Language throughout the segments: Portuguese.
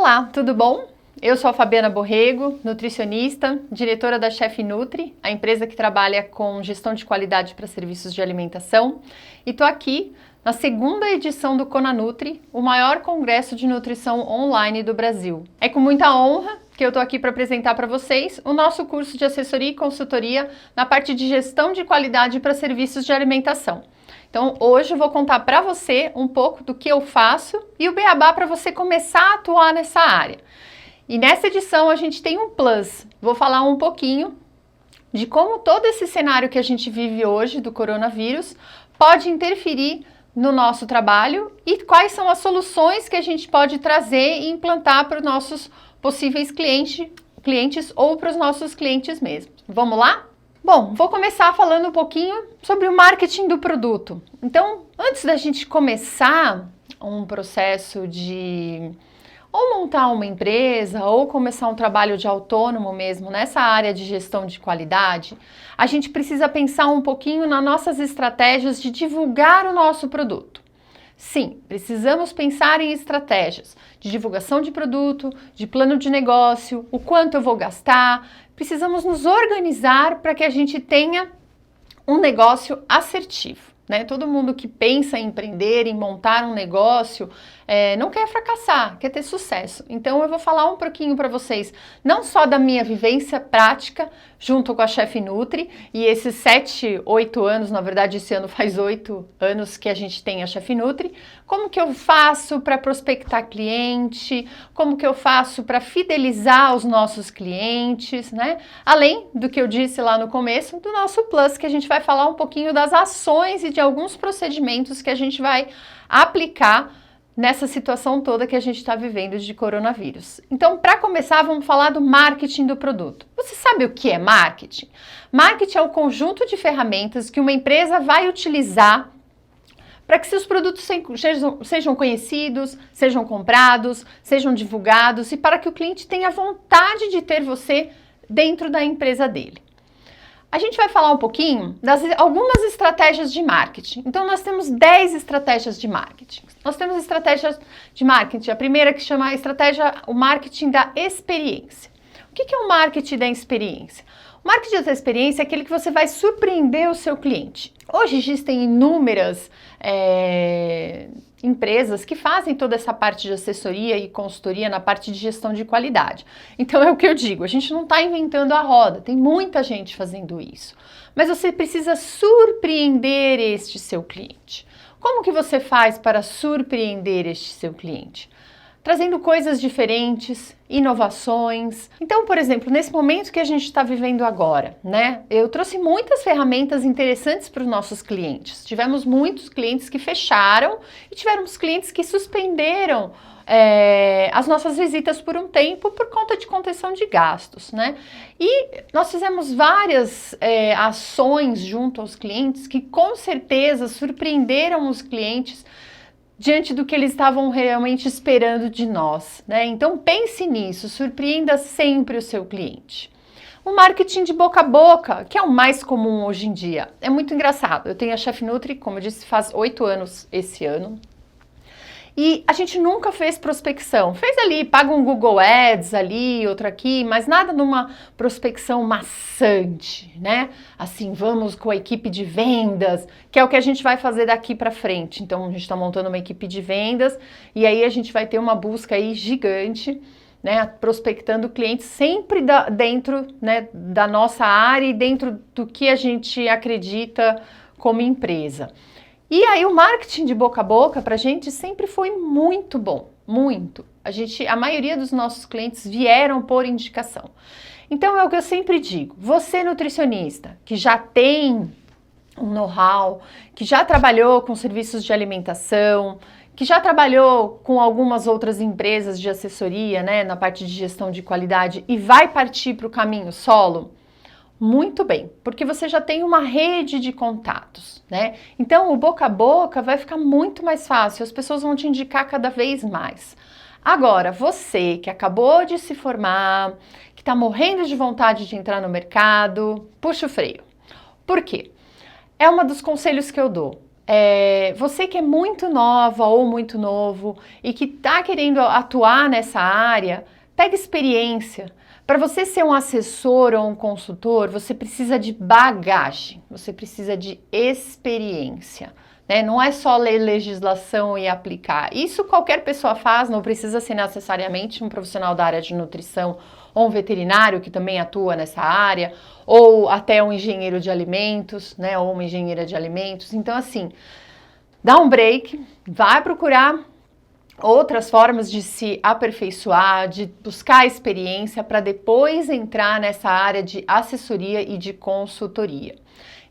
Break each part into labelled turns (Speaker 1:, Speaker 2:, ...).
Speaker 1: Olá, tudo bom? Eu sou a Fabiana Borrego, nutricionista, diretora da Chef Nutri, a empresa que trabalha com gestão de qualidade para serviços de alimentação, e estou aqui na segunda edição do CONANUTRI, o maior congresso de nutrição online do Brasil. É com muita honra que eu estou aqui para apresentar para vocês o nosso curso de assessoria e consultoria na parte de gestão de qualidade para serviços de alimentação. Então, hoje eu vou contar para você um pouco do que eu faço e o beabá para você começar a atuar nessa área. E nessa edição a gente tem um plus. Vou falar um pouquinho de como todo esse cenário que a gente vive hoje do coronavírus pode interferir no nosso trabalho e quais são as soluções que a gente pode trazer e implantar para os nossos possíveis clientes ou para os nossos clientes mesmos. Vamos lá? Bom, vou começar falando um pouquinho sobre o marketing do produto. Então, antes da gente começar um processo de ou montar uma empresa ou começar um trabalho de autônomo mesmo nessa área de gestão de qualidade, a gente precisa pensar um pouquinho nas nossas estratégias de divulgar o nosso produto. Sim, precisamos pensar em estratégias de divulgação de produto, de plano de negócio, o quanto eu vou gastar. Precisamos nos organizar para que a gente tenha um negócio assertivo, né? Todo mundo que pensa em empreender, em montar um negócio, não quer fracassar, quer ter sucesso. Então eu vou falar um pouquinho para vocês, não só da minha vivência prática junto com a Chef Nutri, e esses 7, 8 anos, na verdade esse ano faz 8 anos que a gente tem a Chef Nutri, como que eu faço para prospectar cliente, como que eu faço para fidelizar os nossos clientes, né? Além do que eu disse lá no começo, do nosso plus, que a gente vai falar um pouquinho das ações e de alguns procedimentos que a gente vai aplicar nessa situação toda que a gente está vivendo de coronavírus. Então, para começar, vamos falar do marketing do produto. Você sabe o que é marketing? Marketing é o conjunto de ferramentas que uma empresa vai utilizar para que seus produtos sejam conhecidos, sejam comprados, sejam divulgados e para que o cliente tenha vontade de ter você dentro da empresa dele. A gente vai falar um pouquinho das algumas estratégias de marketing. Então, nós temos 10 estratégias de marketing. Nós temos estratégias de marketing. A primeira que chama o marketing da experiência. O que é o marketing da experiência? O marketing da experiência é aquele que você vai surpreender o seu cliente. Hoje existem inúmeras empresas que fazem toda essa parte de assessoria e consultoria na parte de gestão de qualidade. Então é o que eu digo, a gente não está inventando a roda, tem muita gente fazendo isso. Mas você precisa surpreender este seu cliente. Como que você faz para surpreender este seu cliente? Trazendo coisas diferentes, inovações. Então, por exemplo, nesse momento que a gente está vivendo agora, né? Eu trouxe muitas ferramentas interessantes para os nossos clientes. Tivemos muitos clientes que fecharam e tivemos clientes que suspenderam as nossas visitas por um tempo por conta de contenção de gastos, né? E nós fizemos várias ações junto aos clientes que com certeza surpreenderam os clientes diante do que eles estavam realmente esperando de nós, né? Então pense nisso, surpreenda sempre o seu cliente. O marketing de boca a boca, que é o mais comum hoje em dia, é muito engraçado. Eu tenho a Chef Nutri, como eu disse, faz 8 anos esse ano. E a gente nunca fez prospecção. Fez ali, paga um Google Ads ali, outro aqui, mas nada numa prospecção maçante, né? Assim, vamos com a equipe de vendas, que é o que a gente vai fazer daqui para frente. Então, a gente está montando uma equipe de vendas e aí a gente vai ter uma busca aí gigante, né? Prospectando clientes sempre dentro, né, da nossa área e dentro do que a gente acredita como empresa. E aí o marketing de boca a boca pra gente sempre foi muito bom, muito. A maioria dos nossos clientes vieram por indicação. Então é o que eu sempre digo, você nutricionista que já tem um know-how, que já trabalhou com serviços de alimentação, que já trabalhou com algumas outras empresas de assessoria, né, na parte de gestão de qualidade e vai partir para o caminho solo, muito bem, porque você já tem uma rede de contatos, né? Então, o boca a boca vai ficar muito mais fácil, as pessoas vão te indicar cada vez mais. Agora, você que acabou de se formar, que está morrendo de vontade de entrar no mercado, puxa o freio. Por quê? É um dos conselhos que eu dou. você que é muito nova ou muito novo e que está querendo atuar nessa área, pega experiência. Para você ser um assessor ou um consultor, você precisa de bagagem, você precisa de experiência. Né? Não é só ler legislação e aplicar. Isso qualquer pessoa faz, não precisa ser necessariamente um profissional da área de nutrição ou um veterinário que também atua nessa área, ou até um engenheiro de alimentos, né? Ou uma engenheira de alimentos. Então, assim, dá um break, vai procurar outras formas de se aperfeiçoar, de buscar experiência para depois entrar nessa área de assessoria e de consultoria.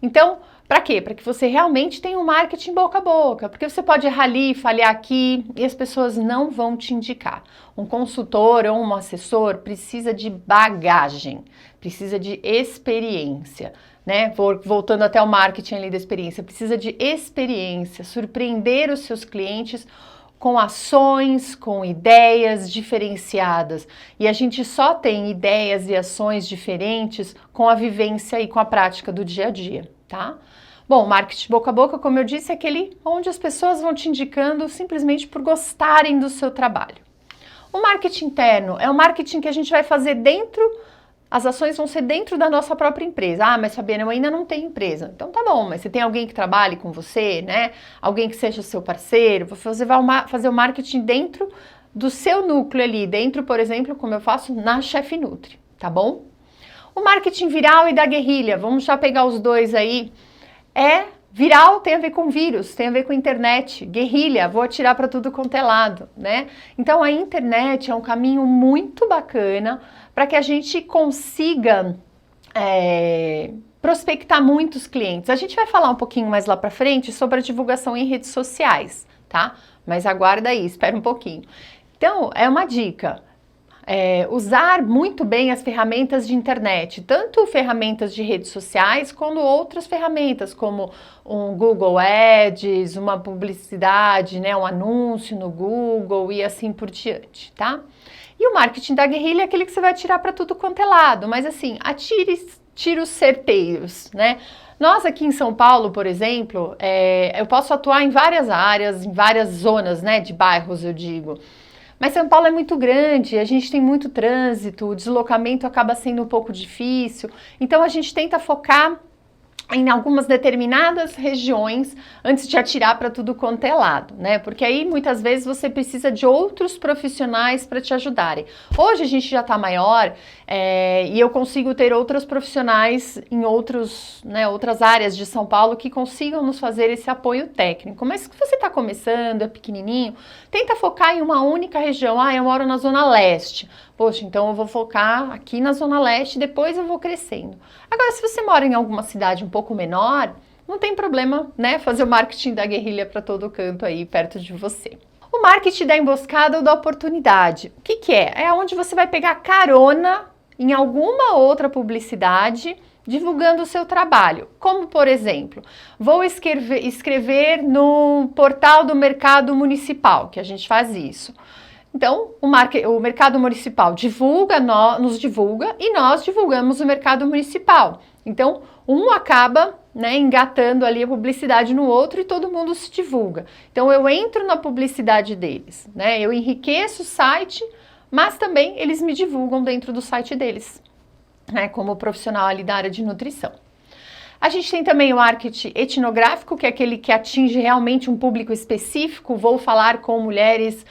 Speaker 1: Então, para quê? Para que você realmente tenha um marketing boca a boca, porque você pode errar ali, falhar aqui e as pessoas não vão te indicar. Um consultor ou um assessor precisa de bagagem, precisa de experiência, né? Voltando até o marketing ali da experiência, precisa de experiência, surpreender os seus clientes com ações, com ideias diferenciadas. E a gente só tem ideias e ações diferentes com a vivência e com a prática do dia a dia, tá? Bom, marketing boca a boca, como eu disse, é aquele onde as pessoas vão te indicando simplesmente por gostarem do seu trabalho. O marketing interno é o marketing que a gente vai fazer dentro. As ações vão ser dentro da nossa própria empresa. Ah, mas Fabiana, eu ainda não tenho empresa. Então tá bom, mas você tem alguém que trabalhe com você, né? Alguém que seja seu parceiro. Você vai fazer o marketing dentro do seu núcleo ali. Dentro, por exemplo, como eu faço na Chef Nutri, tá bom? O marketing viral e da guerrilha, vamos já pegar os dois aí. Viral tem a ver com vírus, tem a ver com internet. Guerrilha, vou atirar para tudo quanto é lado, né? Então a internet é um caminho muito bacana para que a gente consiga prospectar muitos clientes. A gente vai falar um pouquinho mais lá para frente sobre a divulgação em redes sociais, tá? Mas aguarda aí, espera um pouquinho. Então, é uma dica. Usar muito bem as ferramentas de internet, tanto ferramentas de redes sociais, quanto outras ferramentas, como um Google Ads, uma publicidade, né, um anúncio no Google e assim por diante, tá? E o marketing da guerrilha é aquele que você vai atirar para tudo quanto é lado, mas assim, atire tiros certeiros, né? Nós aqui em São Paulo, por exemplo, eu posso atuar em várias áreas, em várias zonas, né, de bairros, eu digo. Mas São Paulo é muito grande, a gente tem muito trânsito, o deslocamento acaba sendo um pouco difícil, então a gente tenta focar em algumas determinadas regiões antes de atirar para tudo quanto é lado, né? Porque aí muitas vezes você precisa de outros profissionais para te ajudarem. Hoje a gente já está maior e eu consigo ter outros profissionais em outras áreas de São Paulo que consigam nos fazer esse apoio técnico. Mas se você está começando, é pequenininho, tenta focar em uma única região. Ah, eu moro na Zona Leste. Poxa, então eu vou focar aqui na Zona Leste, depois eu vou crescendo. Agora, se você mora em alguma cidade um pouco menor, não tem problema, né? Fazer o marketing da guerrilha para todo canto aí perto de você. O marketing da emboscada ou da oportunidade. O que é? É onde você vai pegar carona em alguma outra publicidade divulgando o seu trabalho. Como, por exemplo, vou escrever no portal do Mercado Municipal, que a gente faz isso. Então, o Mercado Municipal nos divulga e nós divulgamos o Mercado Municipal. Então, um acaba, né, engatando ali a publicidade no outro e todo mundo se divulga. Então, eu entro na publicidade deles, né? Eu enriqueço o site, mas também eles me divulgam dentro do site deles, né, como profissional ali da área de nutrição. A gente tem também o marketing etnográfico, que é aquele que atinge realmente um público específico. Vou falar com mulheres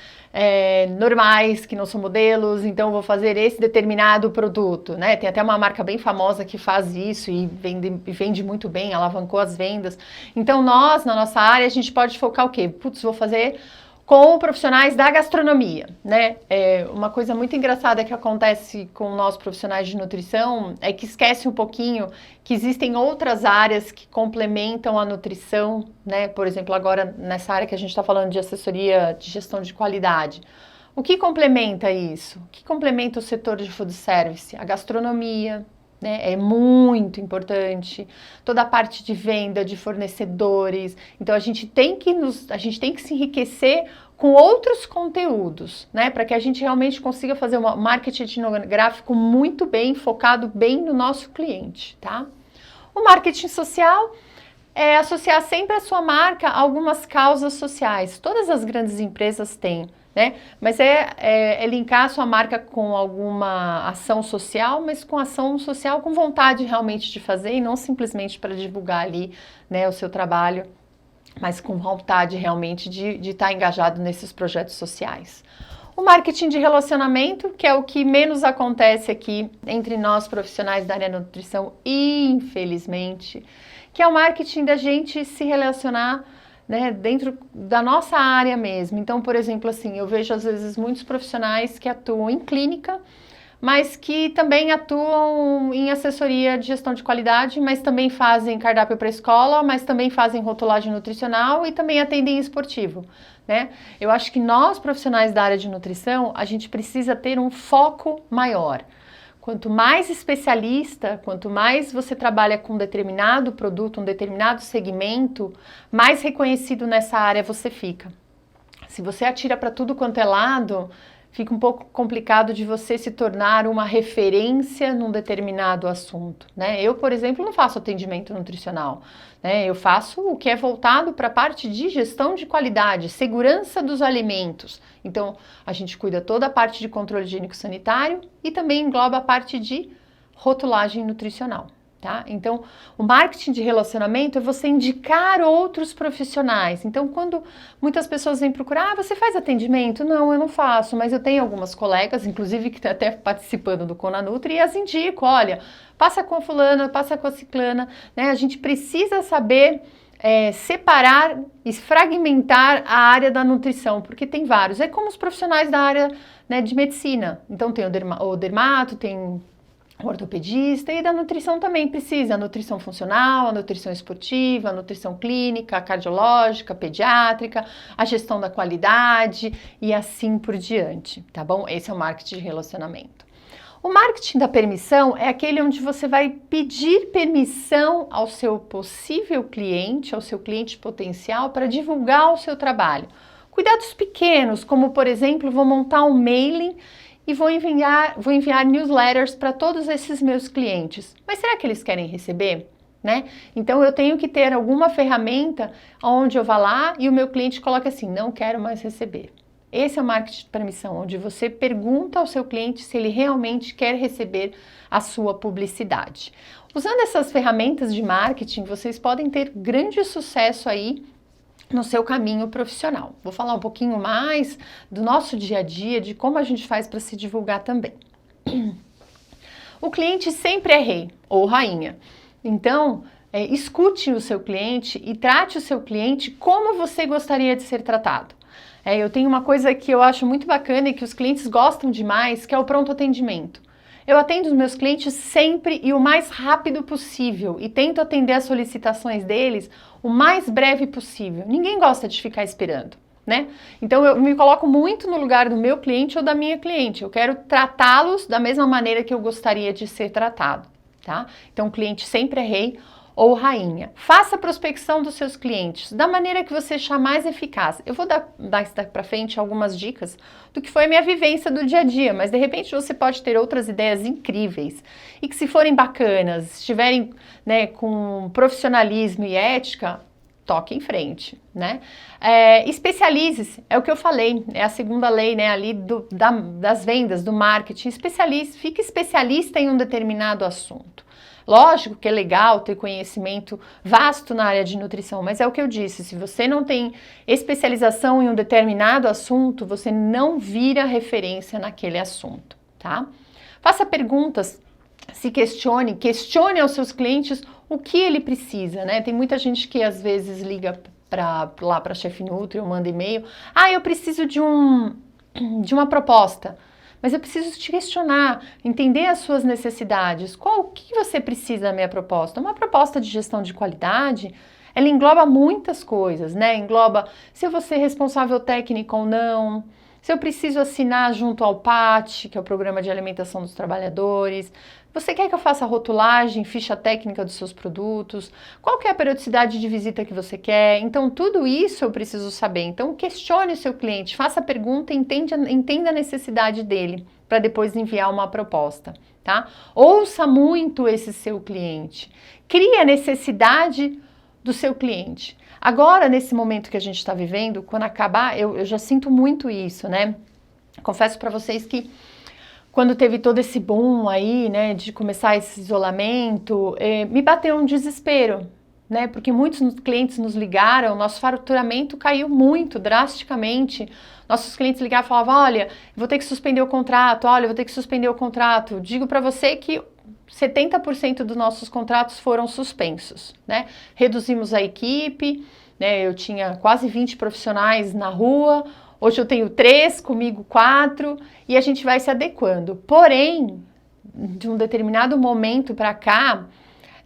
Speaker 1: normais, que não são modelos, então vou fazer esse determinado produto, né? Tem até uma marca bem famosa que faz isso e vende muito bem, alavancou as vendas. Então nós, na nossa área, a gente pode focar o quê? Putz, vou fazer com profissionais da gastronomia, né? Uma coisa muito engraçada que acontece com nós profissionais de nutrição é que esquece um pouquinho que existem outras áreas que complementam a nutrição, né? Por exemplo, agora nessa área que a gente está falando de assessoria de gestão de qualidade. O que complementa isso? O que complementa o setor de food service? A gastronomia, né? É muito importante, toda a parte de venda, de fornecedores. Então a gente tem que se enriquecer com outros conteúdos, né? Para que a gente realmente consiga fazer um marketing etnográfico muito bem, focado bem no nosso cliente, tá? O marketing social É associar sempre a sua marca a algumas causas sociais. Todas as grandes empresas têm, né? Mas é linkar a sua marca com alguma ação social, mas com ação social com vontade realmente de fazer e não simplesmente para divulgar ali, né, o seu trabalho, mas com vontade realmente de estar engajado nesses projetos sociais. O marketing de relacionamento, que é o que menos acontece aqui entre nós profissionais da área da nutrição, infelizmente, que é o marketing da gente se relacionar, né, dentro da nossa área mesmo. Então, por exemplo, assim, eu vejo às vezes muitos profissionais que atuam em clínica, mas que também atuam em assessoria de gestão de qualidade, mas também fazem cardápio para escola, mas também fazem rotulagem nutricional e também atendem esportivo, né? Eu acho que nós, profissionais da área de nutrição, a gente precisa ter um foco maior. Quanto mais especialista, quanto mais você trabalha com um determinado produto, um determinado segmento, mais reconhecido nessa área você fica. Se você atira para tudo quanto é lado, fica um pouco complicado de você se tornar uma referência num determinado assunto, né? Eu, por exemplo, não faço atendimento nutricional, né? Eu faço o que é voltado para a parte de gestão de qualidade, segurança dos alimentos. Então, a gente cuida toda a parte de controle higiênico-sanitário e também engloba a parte de rotulagem nutricional. Tá? Então, o marketing de relacionamento é você indicar outros profissionais. Então, quando muitas pessoas vêm procurar, você faz atendimento? Não, eu não faço, mas eu tenho algumas colegas, inclusive que estão até participando do Conanutri, e as indico, olha, passa com a fulana, passa com a ciclana, né? A gente precisa saber separar e fragmentar a área da nutrição, porque tem vários. É como os profissionais da área, né, de medicina. Então, tem o dermato, tem o ortopedista, e da nutrição também precisa, a nutrição funcional, a nutrição esportiva, a nutrição clínica, a cardiológica, a pediátrica, a gestão da qualidade e assim por diante, tá bom? Esse é o marketing de relacionamento. O marketing da permissão é aquele onde você vai pedir permissão ao seu possível cliente, ao seu cliente potencial, para divulgar o seu trabalho. Cuidados pequenos, como por exemplo, vou montar um mailing e vou enviar newsletters para todos esses meus clientes. Mas será que eles querem receber? Né? Então eu tenho que ter alguma ferramenta onde eu vá lá e o meu cliente coloque assim, não quero mais receber. Esse é o marketing de permissão, onde você pergunta ao seu cliente se ele realmente quer receber a sua publicidade. Usando essas ferramentas de marketing, vocês podem ter grande sucesso aí no seu caminho profissional. Vou falar um pouquinho mais do nosso dia a dia, de como a gente faz para se divulgar também. O cliente sempre é rei ou rainha. Então, escute o seu cliente e trate o seu cliente como você gostaria de ser tratado. Eu tenho uma coisa que eu acho muito bacana e que os clientes gostam demais, que é o pronto atendimento. Eu atendo os meus clientes sempre e o mais rápido possível e tento atender as solicitações deles o mais breve possível. Ninguém gosta de ficar esperando, né? Então eu me coloco muito no lugar do meu cliente ou da minha cliente. Eu quero tratá-los da mesma maneira que eu gostaria de ser tratado, tá? Então o cliente sempre é rei ou rainha. Faça a prospecção dos seus clientes da maneira que você achar mais eficaz. Eu vou dar daqui para frente algumas dicas do que foi a minha vivência do dia a dia, mas de repente você pode ter outras ideias incríveis e que, se forem bacanas, estiverem, né, com profissionalismo e ética, toque em frente, né? Especialize-se, é o que eu falei, é a segunda lei, né, ali das vendas, do marketing. Fique especialista em um determinado assunto. Lógico que é legal ter conhecimento vasto na área de nutrição, mas é o que eu disse, se você não tem especialização em um determinado assunto, você não vira referência naquele assunto, tá? Faça perguntas, se questione aos seus clientes o que ele precisa, né? Tem muita gente que às vezes liga lá para a Chef Nutri ou manda e-mail, eu preciso de uma proposta. Mas eu preciso te questionar, entender as suas necessidades. O que você precisa da minha proposta? Uma proposta de gestão de qualidade, ela engloba muitas coisas, né? Engloba se eu vou ser responsável técnico ou não, se eu preciso assinar junto ao PAT, que é o Programa de Alimentação dos Trabalhadores. Você quer que eu faça rotulagem, ficha técnica dos seus produtos? Qual que é a periodicidade de visita que você quer? Então, tudo isso eu preciso saber. Então, questione o seu cliente, faça a pergunta e entenda a necessidade dele, para depois enviar uma proposta, tá? Ouça muito esse seu cliente. Crie a necessidade do seu cliente. Agora, nesse momento que a gente está vivendo, quando acabar, eu já sinto muito isso, né? Confesso para vocês que quando teve todo esse boom aí, né, de começar esse isolamento, me bateu um desespero, né? Porque muitos clientes nos ligaram, nosso faturamento caiu muito, drasticamente. Nossos clientes ligavam e falavam, olha, vou ter que suspender o contrato, olha, vou ter que suspender o contrato. Digo para você que 70% dos nossos contratos foram suspensos, né? Reduzimos a equipe, né? Eu tinha quase 20 profissionais na rua, hoje eu tenho 3, comigo 4, e a gente vai se adequando. Porém, de um determinado momento para cá,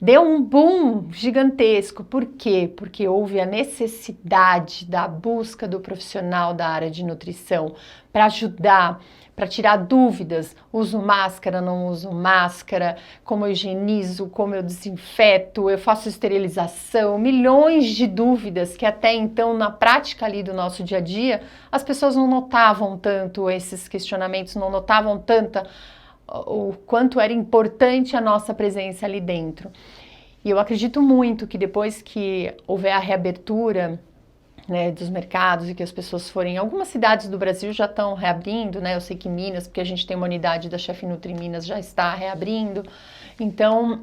Speaker 1: deu um boom gigantesco. Por quê? Porque houve a necessidade da busca do profissional da área de nutrição para ajudar, para tirar dúvidas. Uso máscara, não uso máscara, como eu higienizo, como eu desinfeto, eu faço esterilização, milhões de dúvidas que até então, na prática ali do nosso dia a dia, as pessoas não notavam tanto esses questionamentos, não notavam tanta o quanto era importante a nossa presença ali dentro. E eu acredito muito que depois que houver a reabertura, né, dos mercados e que as pessoas forem... Algumas cidades do Brasil já estão reabrindo, né? Eu sei que Minas, porque a gente tem uma unidade da Chef Nutri em Minas, já está reabrindo. Então,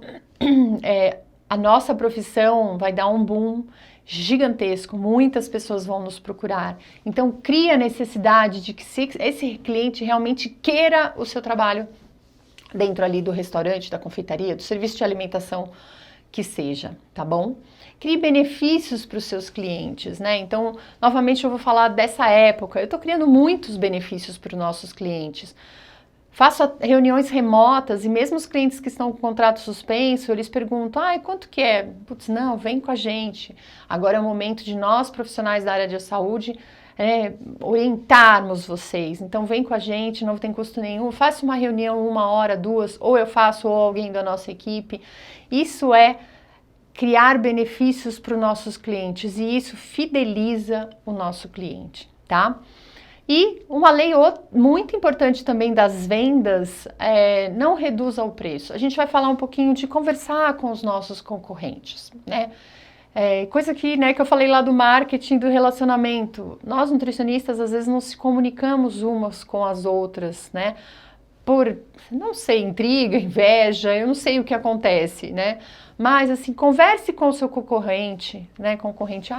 Speaker 1: a nossa profissão vai dar um boom gigantesco, muitas pessoas vão nos procurar. Então, cria a necessidade de que esse cliente realmente queira o seu trabalho dentro ali do restaurante, da confeitaria, do serviço de alimentação que seja, tá bom? Crie benefícios para os seus clientes, né? Então, novamente eu vou falar dessa época. Eu tô criando muitos benefícios para os nossos clientes. Faço reuniões remotas e mesmo os clientes que estão com contrato suspenso, eles perguntam, quanto que é? Putz, não, vem com a gente. Agora é o momento de nós, profissionais da área de saúde, orientarmos vocês. Então vem com a gente, não tem custo nenhum, faça uma reunião 1 hora, 2, ou eu faço ou alguém da nossa equipe. Isso é criar benefícios para os nossos clientes e isso fideliza o nosso cliente, tá? E uma lei muito importante também das vendas não reduza o preço. A gente vai falar um pouquinho de conversar com os nossos concorrentes, né? Coisa que, né, que eu falei lá do marketing, do relacionamento. Nós, nutricionistas, às vezes não se comunicamos umas com as outras, né? Por, não sei, intriga, inveja, eu não sei o que acontece, né? Mas, assim, converse com o seu concorrente, né? Concorrente,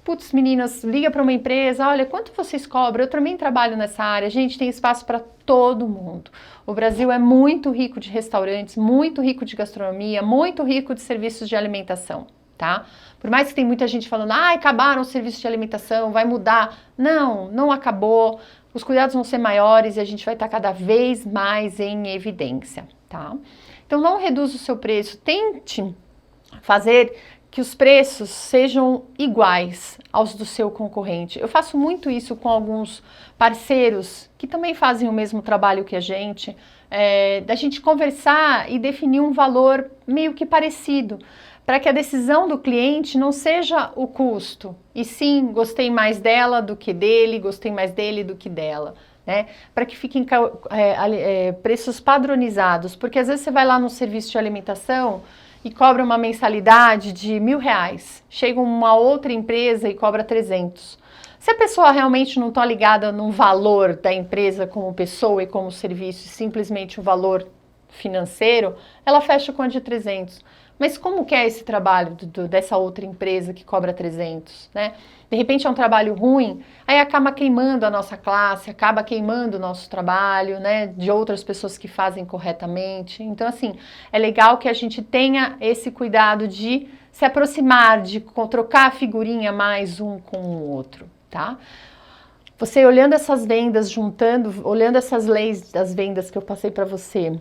Speaker 1: putz, meninas, liga para uma empresa, olha, quanto vocês cobram? Eu também trabalho nessa área, gente, tem espaço para todo mundo. O Brasil é muito rico de restaurantes, muito rico de gastronomia, muito rico de serviços de alimentação, tá? Por mais que tem muita gente falando, acabaram os serviços de alimentação, vai mudar. Não, não acabou. Os cuidados vão ser maiores e a gente vai estar cada vez mais em evidência, tá? Então não reduza o seu preço, tente fazer que os preços sejam iguais aos do seu concorrente. Eu faço muito isso com alguns parceiros que também fazem o mesmo trabalho que a gente, da gente conversar e definir um valor meio que parecido, para que a decisão do cliente não seja o custo, e sim, gostei mais dela do que dele, gostei mais dele do que dela, né? Para que fiquem preços padronizados, porque às vezes você vai lá no serviço de alimentação e cobra uma mensalidade de R$1.000, chega uma outra empresa e cobra 300. Se a pessoa realmente não está ligada no valor da empresa como pessoa e como serviço, simplesmente o valor financeiro, ela fecha com a de 300. Mas como que é esse trabalho dessa outra empresa que cobra 300, né? De repente é um trabalho ruim, aí acaba queimando a nossa classe, acaba queimando o nosso trabalho, né? De outras pessoas que fazem corretamente. Então, assim, é legal que a gente tenha esse cuidado de se aproximar, de trocar a figurinha mais um com o outro, tá? Você olhando essas vendas, olhando essas leis das vendas que eu passei para você,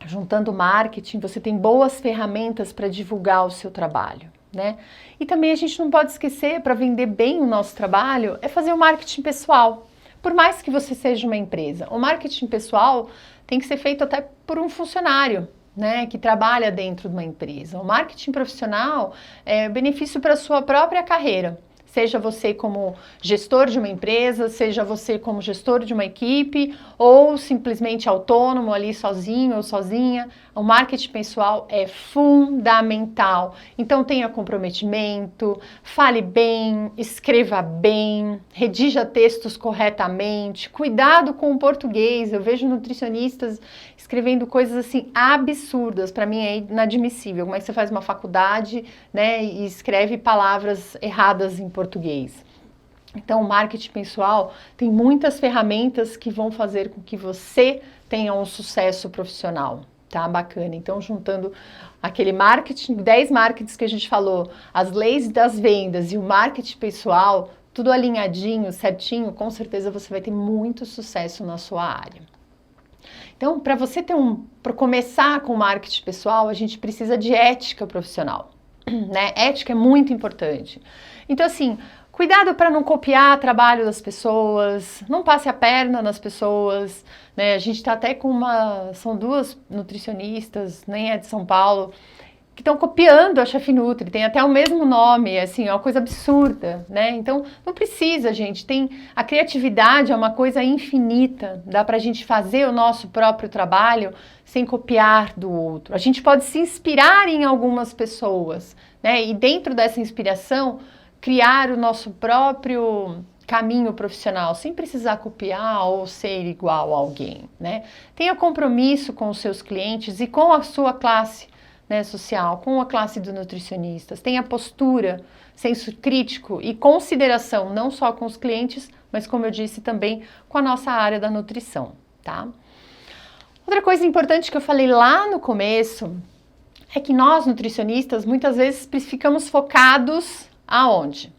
Speaker 1: juntando marketing, você tem boas ferramentas para divulgar o seu trabalho, né? E também a gente não pode esquecer, para vender bem o nosso trabalho, é fazer o marketing pessoal. Por mais que você seja uma empresa, o marketing pessoal tem que ser feito até por um funcionário, né, que trabalha dentro de uma empresa. O marketing profissional é benefício para a sua própria carreira. Seja você como gestor de uma empresa, seja você como gestor de uma equipe, ou simplesmente autônomo ali sozinho ou sozinha, o marketing pessoal é fundamental. Então tenha comprometimento, fale bem, escreva bem, redija textos corretamente, cuidado com o português. Eu vejo nutricionistas escrevendo coisas assim absurdas, para mim é inadmissível. Como é que você faz uma faculdade, né, e escreve palavras erradas em português? Então, o marketing pessoal tem muitas ferramentas que vão fazer com que você tenha um sucesso profissional, tá? Bacana. Então, juntando aquele marketing, 10 marketings que a gente falou, as leis das vendas e o marketing pessoal, tudo alinhadinho, certinho, com certeza você vai ter muito sucesso na sua área. Então, para você para começar com marketing pessoal, a gente precisa de ética profissional, né? Ética é muito importante. Então, assim, cuidado para não copiar o trabalho das pessoas, não passe a perna nas pessoas, né? A gente está até com são duas nutricionistas, nem é de São Paulo, que estão copiando a Chef Nutri, tem até o mesmo nome, assim, é uma coisa absurda, né? Então, não precisa, gente, a criatividade é uma coisa infinita, dá pra gente fazer o nosso próprio trabalho sem copiar do outro. A gente pode se inspirar em algumas pessoas, né? E dentro dessa inspiração, criar o nosso próprio caminho profissional, sem precisar copiar ou ser igual a alguém, né? Tenha compromisso com os seus clientes e com a sua classe, né, social, com a classe dos nutricionistas. Tenha postura, senso crítico e consideração, não só com os clientes, mas como eu disse também com a nossa área da nutrição, tá? Outra coisa importante que eu falei lá no começo é que nós nutricionistas muitas vezes ficamos focados aonde?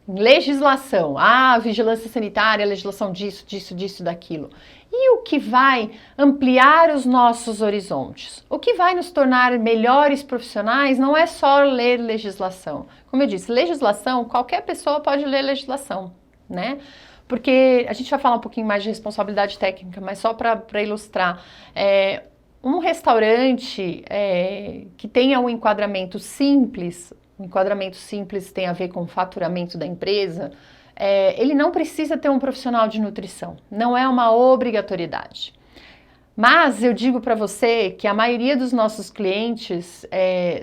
Speaker 1: Legislação, vigilância sanitária, legislação disso, daquilo. E o que vai ampliar os nossos horizontes? O que vai nos tornar melhores profissionais não é só ler legislação. Como eu disse, legislação, qualquer pessoa pode ler legislação, né? Porque a gente vai falar um pouquinho mais de responsabilidade técnica, mas só para ilustrar. Um restaurante que tenha um enquadramento simples, o enquadramento simples tem a ver com o faturamento da empresa, ele não precisa ter um profissional de nutrição, não é uma obrigatoriedade. Mas eu digo para você que a maioria dos nossos clientes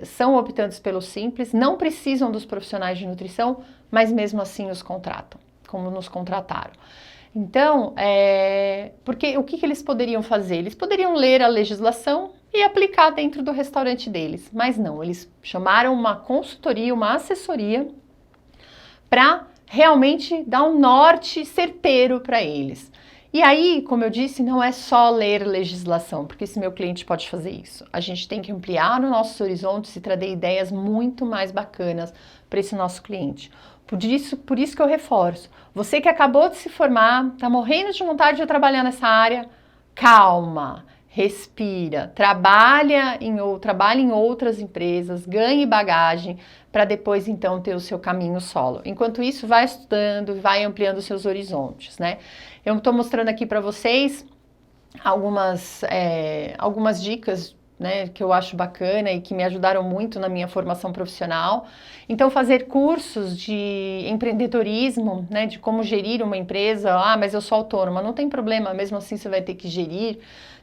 Speaker 1: são optantes pelo simples, não precisam dos profissionais de nutrição, mas mesmo assim os contratam, como nos contrataram. Então, porque o que eles poderiam fazer? Eles poderiam ler a legislação e aplicar dentro do restaurante deles, mas não, eles chamaram uma consultoria, uma assessoria para realmente dar um norte certeiro para eles. E aí, como eu disse, não é só ler legislação, porque esse meu cliente pode fazer isso. A gente tem que ampliar os nossos horizontes e trazer ideias muito mais bacanas para esse nosso cliente. Por isso que eu reforço. Você que acabou de se formar, está morrendo de vontade de trabalhar nessa área, calma, respira, trabalhe em outras empresas, ganhe bagagem para depois então ter o seu caminho solo. Enquanto isso, vai estudando, vai ampliando os seus horizontes, né? Eu estou mostrando aqui para vocês algumas dicas, né, que eu acho bacana e que me ajudaram muito na minha formação profissional. Então, fazer cursos de empreendedorismo, né, de como gerir uma empresa. Mas eu sou autônoma, não tem problema, mesmo assim você vai ter que gerir,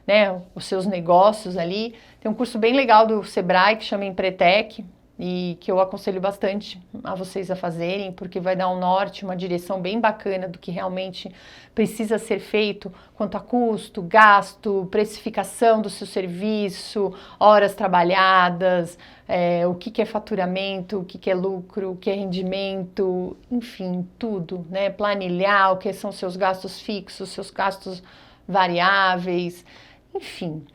Speaker 1: né, os seus negócios ali. Tem um curso bem legal do Sebrae que chama Empretec e que eu aconselho bastante a vocês a fazerem, porque vai dar um norte, uma direção bem bacana do que realmente precisa ser feito quanto a custo, gasto, precificação do seu serviço, horas trabalhadas, o que é faturamento, o que é lucro, o que é rendimento, enfim, tudo, né? Planilhar o que são seus gastos fixos, seus gastos variáveis, enfim.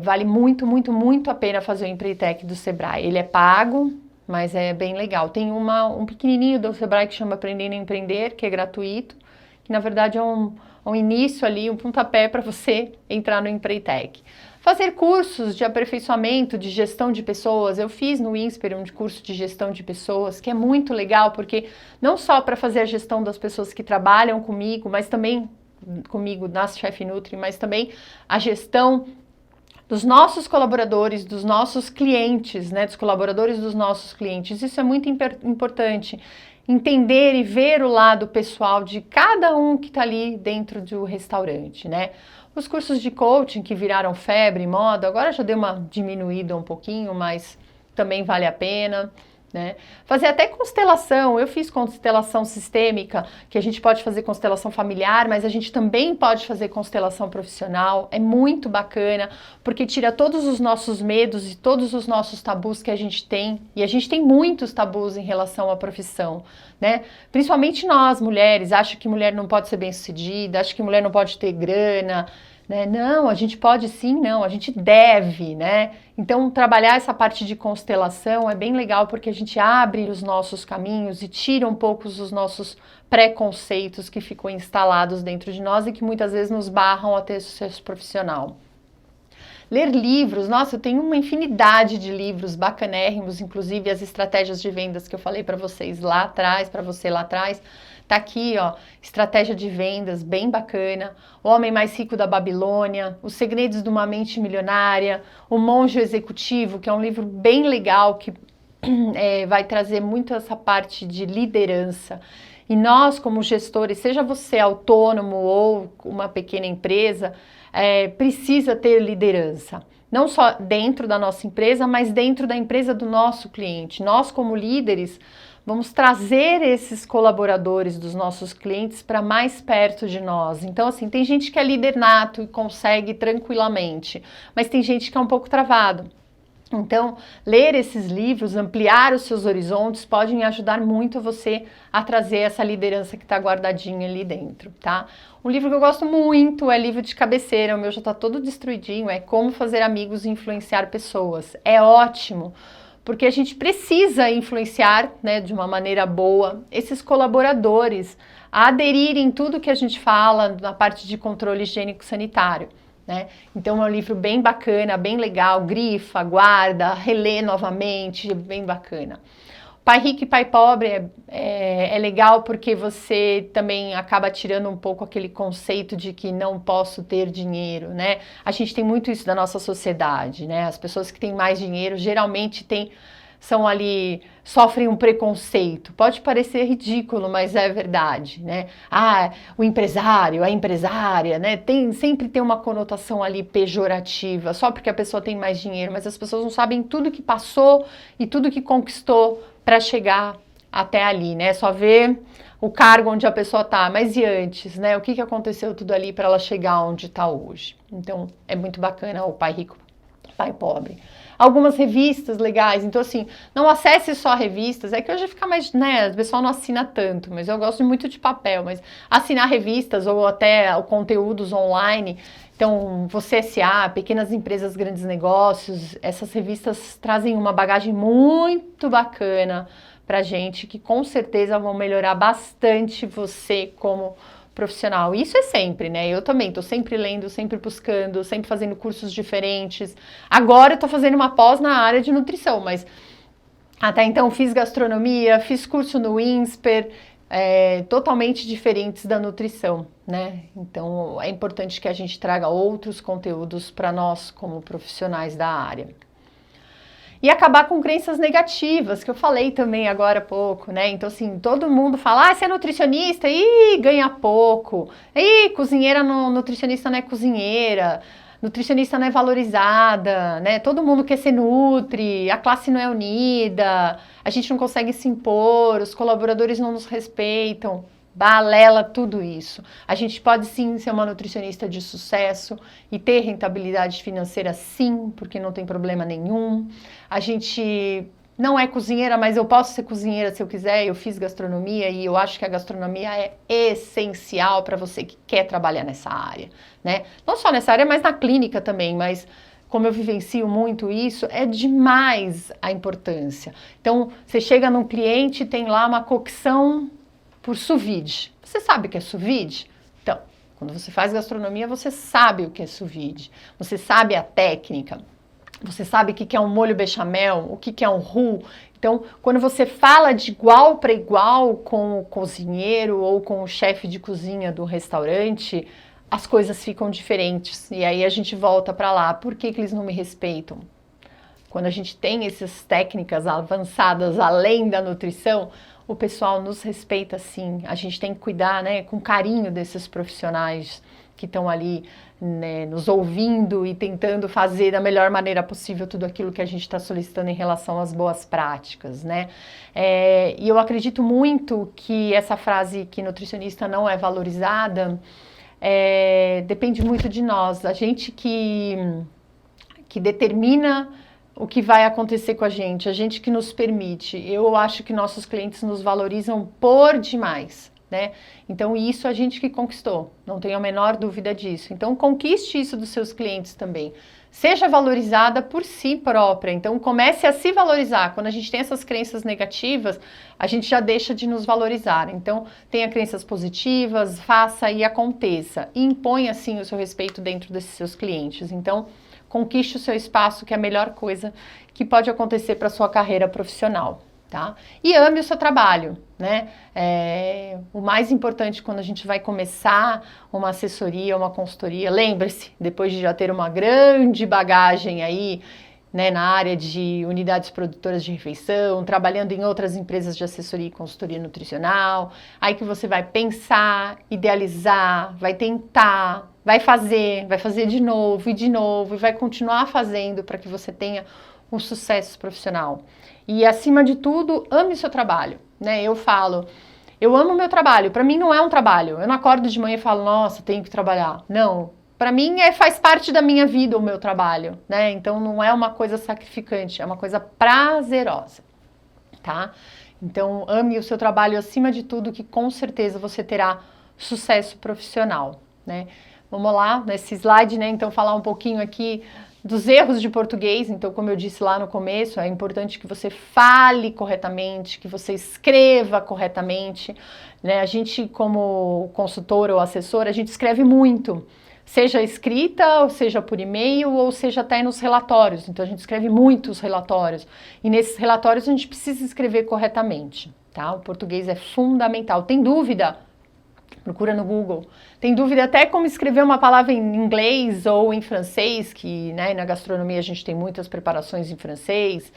Speaker 1: Vale muito, muito, muito a pena fazer o Empretec do Sebrae. Ele é pago, mas é bem legal. Tem um pequenininho do Sebrae que chama Aprendendo a Empreender, que é gratuito, que na verdade é um início ali, um pontapé para você entrar no Empretec. Fazer cursos de aperfeiçoamento, de gestão de pessoas. Eu fiz no INSPER um curso de gestão de pessoas, que é muito legal, porque não só para fazer a gestão das pessoas que trabalham comigo, mas também comigo na Chef Nutri, mas também a gestão dos nossos colaboradores, dos nossos clientes, né, dos colaboradores dos nossos clientes. Isso é muito importante. entender e ver o lado pessoal de cada um que está ali dentro do restaurante, né? Os cursos de coaching que viraram febre, moda, agora já deu uma diminuída um pouquinho, mas também vale a pena, né? Fazer até constelação, eu fiz constelação sistêmica, que a gente pode fazer constelação familiar, mas a gente também pode fazer constelação profissional, é muito bacana, porque tira todos os nossos medos e todos os nossos tabus que a gente tem, e a gente tem muitos tabus em relação à profissão, né? Principalmente nós, mulheres, acho que mulher não pode ser bem-sucedida, acho que mulher não pode ter grana, né? Não, a gente pode sim, não, a gente deve, né? Então, trabalhar essa parte de constelação é bem legal porque a gente abre os nossos caminhos e tira um pouco os nossos preconceitos que ficam instalados dentro de nós e que muitas vezes nos barram a ter sucesso profissional. Ler livros, nossa, eu tenho uma infinidade de livros bacanérrimos, inclusive as estratégias de vendas que eu falei para vocês lá atrás, para você lá atrás. Tá aqui, ó, estratégia de vendas, bem bacana. O Homem Mais Rico da Babilônia, Os Segredos de uma Mente Milionária, O Monge Executivo, que é um livro bem legal, que vai trazer muito essa parte de liderança. E nós, como gestores, seja você autônomo ou uma pequena empresa, precisa ter liderança. Não só dentro da nossa empresa, mas dentro da empresa do nosso cliente. Nós, como líderes, vamos trazer esses colaboradores dos nossos clientes para mais perto de nós. Então, assim, tem gente que é líder nato e consegue tranquilamente, mas tem gente que é um pouco travado. Então, ler esses livros, ampliar os seus horizontes, podem ajudar muito você a trazer essa liderança que está guardadinha ali dentro, tá? Um livro que eu gosto muito é livro de cabeceira, o meu já está todo destruidinho, é Como Fazer Amigos e Influenciar Pessoas. É ótimo, porque a gente precisa influenciar, né, de uma maneira boa, esses colaboradores a aderirem tudo que a gente fala na parte de controle higiênico-sanitário. Né? Então é um livro bem bacana, bem legal, grifa, guarda, relê novamente, bem bacana. Pai Rico e Pai Pobre é legal porque você também acaba tirando um pouco aquele conceito de que não posso ter dinheiro, né? A gente tem muito isso da nossa sociedade, né? As pessoas que têm mais dinheiro geralmente são ali, sofrem um preconceito. Pode parecer ridículo, mas é verdade, né? Ah, o empresário, a empresária, né? Sempre tem uma conotação ali pejorativa, só porque a pessoa tem mais dinheiro, mas as pessoas não sabem tudo que passou e tudo que conquistou para chegar até ali, né? Só ver o cargo onde a pessoa tá, mas e antes, né? O que aconteceu tudo ali para ela chegar onde está hoje? Então, é muito bacana o Pai Rico, Pai Pobre. Algumas revistas legais, então assim, não acesse só revistas, é que hoje fica mais, né, o pessoal não assina tanto, mas eu gosto muito de papel, mas assinar revistas ou até conteúdos online, então você S.A., Pequenas Empresas, Grandes Negócios, essas revistas trazem uma bagagem muito bacana pra gente, que com certeza vão melhorar bastante você como profissional. Isso é sempre, né? Eu também tô sempre lendo, sempre buscando, sempre fazendo cursos diferentes. Agora eu tô fazendo uma pós na área de nutrição, mas até então fiz gastronomia, fiz curso no INSPER, totalmente diferentes da nutrição, né? Então é importante que a gente traga outros conteúdos para nós como profissionais da área. E acabar com crenças negativas, que eu falei também agora há pouco, né? Então, assim, todo mundo fala, você é nutricionista, ganha pouco. Cozinheira, nutricionista não é cozinheira. Nutricionista não é valorizada, né? Todo mundo quer ser nutri, a classe não é unida, a gente não consegue se impor, os colaboradores não nos respeitam. Balela tudo isso. A gente pode sim ser uma nutricionista de sucesso e ter rentabilidade financeira sim, porque não tem problema nenhum. A gente não é cozinheira, mas eu posso ser cozinheira se eu quiser. Eu fiz gastronomia e eu acho que a gastronomia é essencial para você que quer trabalhar nessa área, né? Não só nessa área, mas na clínica também, mas como eu vivencio muito isso, é demais a importância. Então, você chega num cliente e tem lá uma cocção por sous vide. Você sabe o que é sous vide? Então, quando você faz gastronomia, você sabe o que é sous vide. Você sabe a técnica. Você sabe o que é um molho bechamel, o que é um roux. Então, quando você fala de igual para igual com o cozinheiro ou com o chefe de cozinha do restaurante, as coisas ficam diferentes. E aí a gente volta para lá. Por que eles não me respeitam? Quando a gente tem essas técnicas avançadas além da nutrição, o pessoal nos respeita sim. A gente tem que cuidar, né, com carinho desses profissionais que estão ali, né, nos ouvindo e tentando fazer da melhor maneira possível tudo aquilo que a gente está solicitando em relação às boas práticas, né? E eu acredito muito que essa frase que nutricionista não é valorizada depende muito de nós, a gente que determina o que vai acontecer com a gente que nos permite. Eu acho que nossos clientes nos valorizam por demais, né? Então isso a gente que conquistou, não tenho a menor dúvida disso. Então conquiste isso dos seus clientes também. Seja valorizada por si própria, então comece a se valorizar. Quando a gente tem essas crenças negativas, a gente já deixa de nos valorizar. Então tenha crenças positivas, faça e aconteça. E imponha assim o seu respeito dentro desses seus clientes. Então conquiste o seu espaço, que é a melhor coisa que pode acontecer para a sua carreira profissional, tá? E ame o seu trabalho, né? O mais importante quando a gente vai começar uma assessoria, uma consultoria, lembre-se, depois de já ter uma grande bagagem aí, né, na área de unidades produtoras de refeição, trabalhando em outras empresas de assessoria e consultoria nutricional, aí que você vai pensar, idealizar, vai tentar, vai fazer de novo e vai continuar fazendo para que você tenha um sucesso profissional. E acima de tudo, ame o seu trabalho, né? Eu falo, eu amo o meu trabalho, para mim não é um trabalho, eu não acordo de manhã e falo, nossa, tenho que trabalhar. Não, para mim faz parte da minha vida o meu trabalho, né? Então não é uma coisa sacrificante, é uma coisa prazerosa, tá? Então ame o seu trabalho acima de tudo, que com certeza você terá sucesso profissional, né? Vamos lá, nesse slide, né? Então falar um pouquinho aqui dos erros de português. Então, como eu disse lá no começo, é importante que você fale corretamente, que você escreva corretamente, né? A gente, como consultor ou assessor, a gente escreve muito, seja escrita, ou seja por e-mail, ou seja até nos relatórios. Então, a gente escreve muitos relatórios. E nesses relatórios a gente precisa escrever corretamente, tá? O português é fundamental. Tem dúvida? Procura no Google. Tem dúvida até como escrever uma palavra em inglês ou em francês, que, né, na gastronomia a gente tem muitas preparações em francês,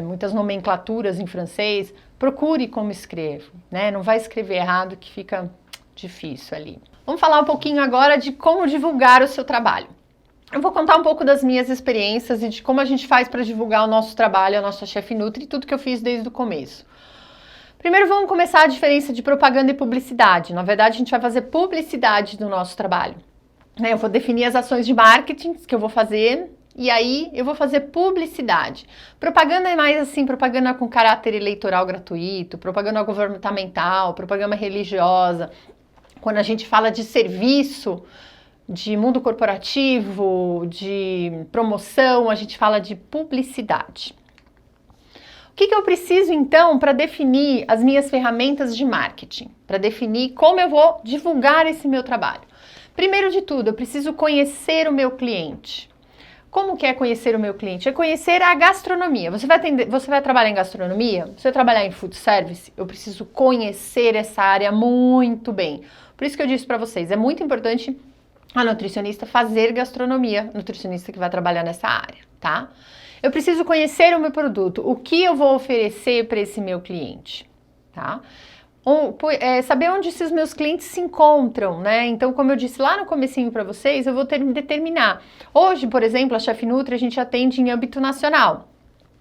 Speaker 1: muitas nomenclaturas em francês. Procure como escrevo, né? Não vai escrever errado que fica difícil ali. Vamos falar um pouquinho agora de como divulgar o seu trabalho. Eu vou contar um pouco das minhas experiências e de como a gente faz para divulgar o nosso trabalho, a nossa Chef Nutri e tudo que eu fiz desde o começo. Primeiro vamos começar a diferença de propaganda e publicidade. Na verdade, a gente vai fazer publicidade do nosso trabalho. Eu vou definir as ações de marketing que eu vou fazer e aí eu vou fazer publicidade. Propaganda é mais assim, propaganda com caráter eleitoral gratuito, propaganda governamental, propaganda religiosa. Quando a gente fala de serviço, de mundo corporativo, de promoção, a gente fala de publicidade. O que eu preciso, então, para definir as minhas ferramentas de marketing? Para definir como eu vou divulgar esse meu trabalho? Primeiro de tudo, eu preciso conhecer o meu cliente. Como que é conhecer o meu cliente? É conhecer a gastronomia. Você vai trabalhar em gastronomia? Você vai trabalhar em food service? Eu preciso conhecer essa área muito bem. Por isso que eu disse para vocês, é muito importante a nutricionista fazer gastronomia, nutricionista que vai trabalhar nessa área, tá? Eu preciso conhecer o meu produto, o que eu vou oferecer para esse meu cliente, tá? Saber onde esses meus clientes se encontram, né? Então, como eu disse lá no comecinho para vocês, eu vou determinar. Hoje, por exemplo, a Chef Nutri, a gente atende em âmbito nacional.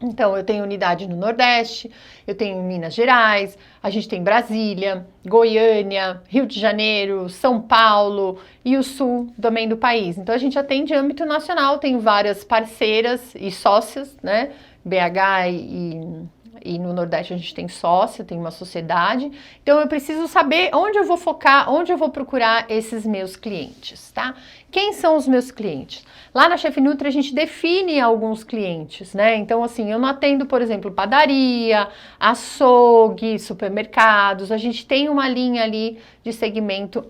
Speaker 1: Então, eu tenho unidade no Nordeste, eu tenho em Minas Gerais, a gente tem Brasília, Goiânia, Rio de Janeiro, São Paulo e o Sul também do país. Então, a gente atende em âmbito nacional, tenho várias parceiras e sócias, né? BH e no Nordeste a gente tem sócio, tem uma sociedade. Então, eu preciso saber onde eu vou focar, onde eu vou procurar esses meus clientes, tá? Quem são os meus clientes? Lá na Chef Nutri a gente define alguns clientes, né? Então, assim, eu não atendo, por exemplo, padaria, açougue, supermercados. A gente tem uma linha ali de segmento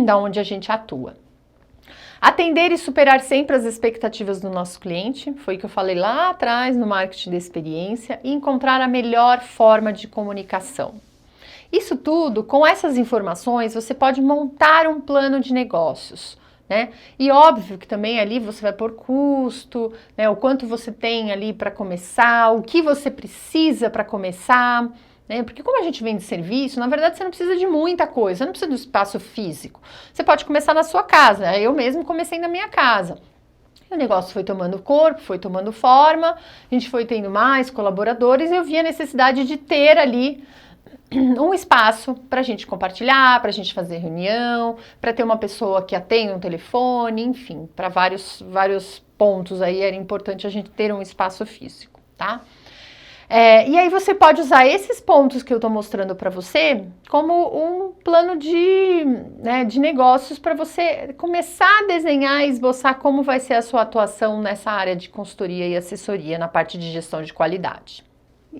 Speaker 1: da onde a gente atua. Atender e superar sempre as expectativas do nosso cliente, foi o que eu falei lá atrás no marketing da experiência, e encontrar a melhor forma de comunicação. Isso tudo, com essas informações, você pode montar um plano de negócios, né? E óbvio que também ali você vai pôr custo, né? O quanto você tem ali para começar, o que você precisa para começar, né? Porque como a gente vende serviço, na verdade você não precisa de muita coisa, você não precisa do espaço físico. Você pode começar na sua casa, eu mesmo comecei na minha casa. O negócio foi tomando corpo, foi tomando forma, a gente foi tendo mais colaboradores e eu vi a necessidade de ter ali um espaço para a gente compartilhar, para a gente fazer reunião, para ter uma pessoa que atenda um telefone, enfim, para vários pontos aí era importante a gente ter um espaço físico, tá? E aí você pode usar esses pontos que eu estou mostrando para você como um plano de negócios para você começar a desenhar e esboçar como vai ser a sua atuação nessa área de consultoria e assessoria na parte de gestão de qualidade.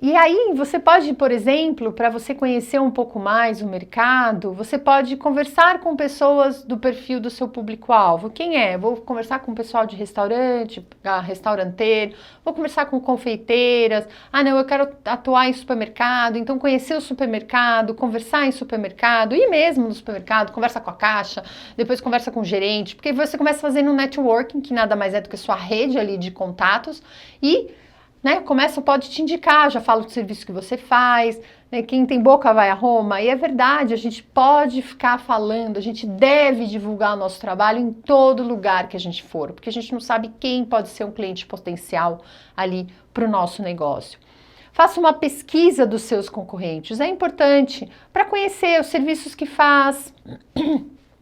Speaker 1: E aí você pode, por exemplo, para você conhecer um pouco mais o mercado, você pode conversar com pessoas do perfil do seu público-alvo. Quem é? Vou conversar com o pessoal de restaurante, restauranteiro, vou conversar com confeiteiras. Ah, não, eu quero atuar em supermercado, então conhecer o supermercado, conversar em supermercado, e mesmo no supermercado, conversa com a caixa, depois conversa com o gerente, porque você começa fazendo um networking, que nada mais é do que a sua rede ali de contatos, e pode te indicar, já fala do serviço que você faz, né? Quem tem boca vai a Roma, e é verdade, a gente pode ficar falando, a gente deve divulgar o nosso trabalho em todo lugar que a gente for, porque a gente não sabe quem pode ser um cliente potencial ali para o nosso negócio. Faça uma pesquisa dos seus concorrentes, é importante para conhecer os serviços que faz,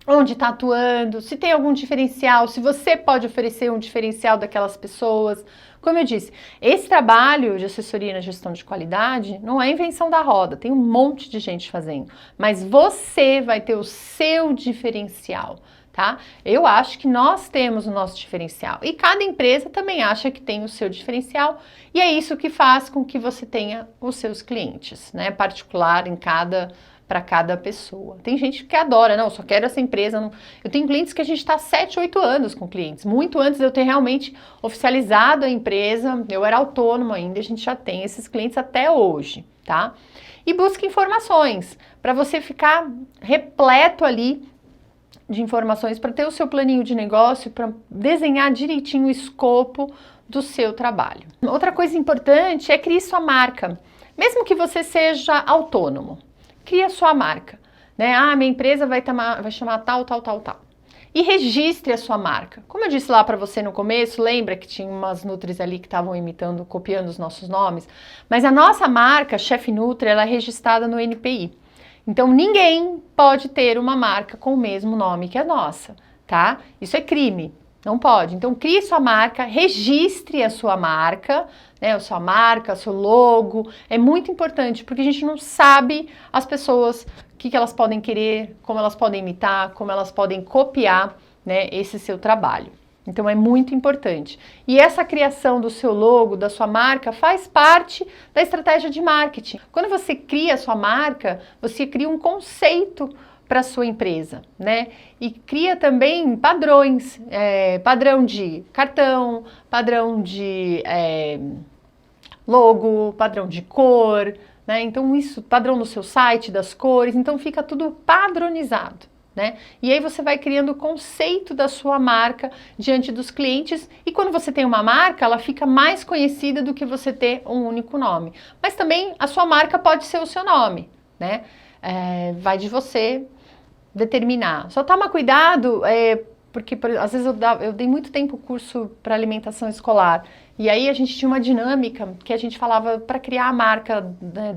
Speaker 1: onde está atuando, se tem algum diferencial, se você pode oferecer um diferencial daquelas pessoas. Como eu disse, esse trabalho de assessoria na gestão de qualidade não é invenção da roda, tem um monte de gente fazendo, mas você vai ter o seu diferencial, tá? Eu acho que nós temos o nosso diferencial e cada empresa também acha que tem o seu diferencial e é isso que faz com que você tenha os seus clientes, né? Particular para cada pessoa. Tem gente que adora, não, eu só quero essa empresa. Não. Eu tenho clientes que a gente está 7, 8 anos com clientes, muito antes de eu ter realmente oficializado a empresa, eu era autônoma ainda, a gente já tem esses clientes até hoje, tá? E busque informações, para você ficar repleto ali de informações, para ter o seu planinho de negócio, para desenhar direitinho o escopo do seu trabalho. Outra coisa importante é criar sua marca, mesmo que você seja autônomo. Cria sua marca, né? Ah, minha empresa vai chamar tal. E registre a sua marca. Como eu disse lá para você no começo, lembra que tinha umas Nutris ali que estavam copiando os nossos nomes? Mas a nossa marca, Chef Nutri, ela é registrada no NPI. Então ninguém pode ter uma marca com o mesmo nome que a nossa, tá? Isso é crime. Não pode. Então, crie sua marca, registre a sua marca, né? A sua marca, seu logo. É muito importante, porque a gente não sabe as pessoas, o que elas podem querer, como elas podem imitar, como elas podem copiar, né, esse seu trabalho. Então, é muito importante. E essa criação do seu logo, da sua marca, faz parte da estratégia de marketing. Quando você cria a sua marca, você cria um conceito para a sua empresa, né? E cria também padrões, padrão de cartão, padrão de logo, padrão de cor, né? Então isso, padrão no seu site, das cores, então fica tudo padronizado, né? E aí você vai criando o conceito da sua marca diante dos clientes e quando você tem uma marca, ela fica mais conhecida do que você ter um único nome. Mas também a sua marca pode ser o seu nome, né? Vai de você determinar. Só toma cuidado, porque às vezes eu dei muito tempo curso para alimentação escolar e aí a gente tinha uma dinâmica que a gente falava para criar a marca, né,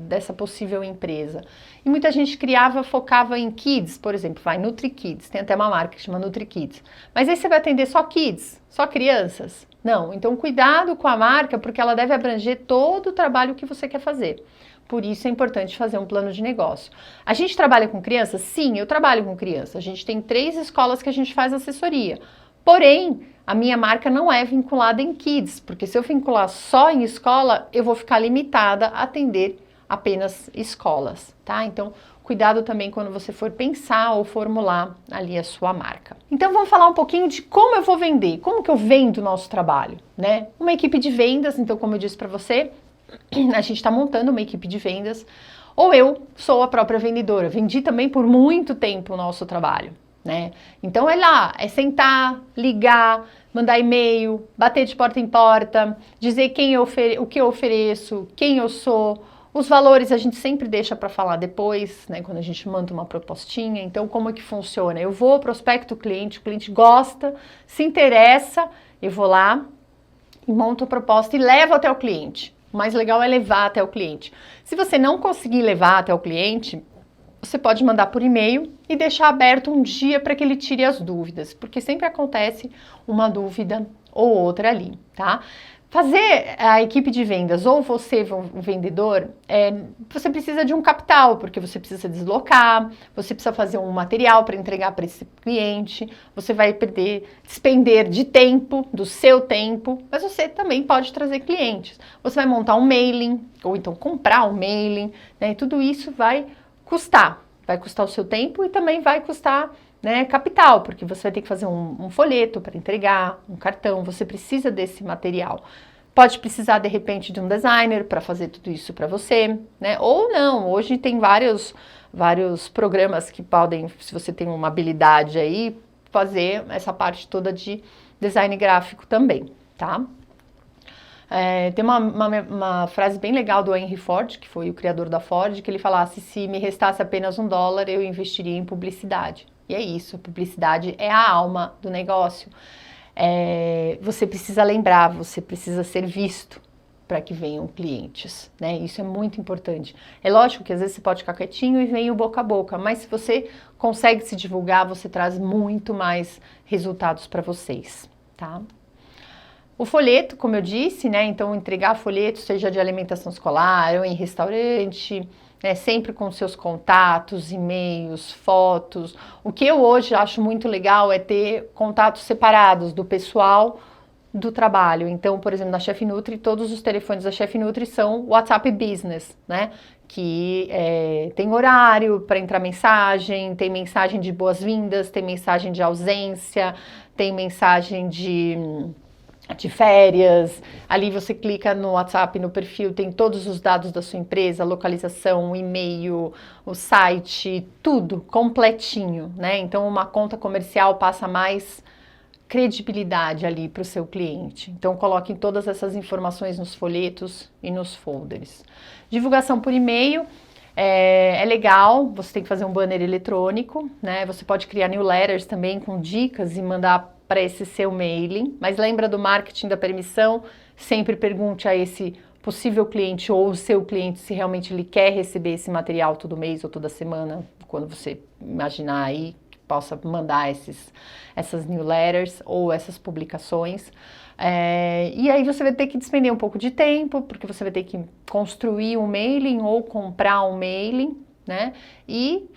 Speaker 1: dessa possível empresa. E muita gente focava em kids, por exemplo, vai Nutri Kids, tem até uma marca que chama Nutri Kids. Mas aí você vai atender só kids, só crianças? Não, então cuidado com a marca porque ela deve abranger todo o trabalho que você quer fazer. Por isso é importante fazer um plano de negócio. A gente trabalha com crianças? Sim, eu trabalho com crianças. A gente tem 3 escolas que a gente faz assessoria. Porém, a minha marca não é vinculada em kids, porque se eu vincular só em escola, eu vou ficar limitada a atender apenas escolas, tá? Então, cuidado também quando você for pensar ou formular ali a sua marca. Então, vamos falar um pouquinho de como eu vou vender, como que eu vendo o nosso trabalho, né? Uma equipe de vendas, então, como eu disse para você, a gente está montando uma equipe de vendas, ou eu sou a própria vendedora. Vendi também por muito tempo o nosso trabalho, né? Então é sentar, ligar, mandar e-mail, bater de porta em porta, dizer o que eu ofereço, quem eu sou, Os valores a gente sempre deixa para falar depois, né, quando a gente manda uma propostinha. Então, como é que funciona? Eu vou, prospecto o cliente gosta, se interessa, eu vou lá e monto a proposta e levo até o cliente. O mais legal é levar até o cliente. Se você não conseguir levar até o cliente, você pode mandar por e-mail e deixar aberto um dia para que ele tire as dúvidas, porque sempre acontece uma dúvida ou outra ali, tá? Fazer a equipe de vendas ou você, o vendedor, você precisa de um capital, porque você precisa deslocar, você precisa fazer um material para entregar para esse cliente, você vai despender de tempo, do seu tempo, mas você também pode trazer clientes. Você vai montar um mailing, ou então comprar um mailing, né? E tudo isso vai custar o seu tempo e também vai custar, né, capital, porque você vai ter que fazer um folheto para entregar, um cartão, você precisa desse material. Pode precisar, de repente, de um designer para fazer tudo isso para você, né? Ou não, hoje tem vários programas que podem, se você tem uma habilidade aí, fazer essa parte toda de design gráfico também, tá? Tem uma frase bem legal do Henry Ford, que foi o criador da Ford, que ele falasse: se me restasse apenas $1, eu investiria em publicidade. E é isso, a publicidade é a alma do negócio. Você precisa lembrar, você precisa ser visto para que venham clientes, né? Isso é muito importante. É lógico que às vezes você pode ficar quietinho e vem o boca a boca, mas se você consegue se divulgar, você traz muito mais resultados para vocês, tá? O folheto, como eu disse, né? Então, entregar folheto, seja de alimentação escolar ou em restaurante, né, sempre com seus contatos, e-mails, fotos. O que eu hoje acho muito legal é ter contatos separados do pessoal do trabalho. Então, por exemplo, na Chef Nutri, todos os telefones da Chef Nutri são WhatsApp Business, né? Que tem horário para entrar mensagem, tem mensagem de boas-vindas, tem mensagem de ausência, tem mensagem de férias. Ali você clica no WhatsApp, no perfil, tem todos os dados da sua empresa, localização, o e-mail, o site, tudo completinho, né? Então, uma conta comercial passa mais credibilidade ali para o seu cliente. Então, coloquem todas essas informações nos folhetos e nos folders. Divulgação por e-mail. É legal, você tem que fazer um banner eletrônico, né? Você pode criar newsletters também com dicas e mandar para esse seu mailing, mas lembra do marketing da permissão, sempre pergunte a esse possível cliente ou o seu cliente se realmente ele quer receber esse material todo mês ou toda semana, quando você imaginar aí que possa mandar essas newsletters ou essas publicações. E aí você vai ter que despender um pouco de tempo, porque você vai ter que construir um mailing ou comprar um mailing, né? E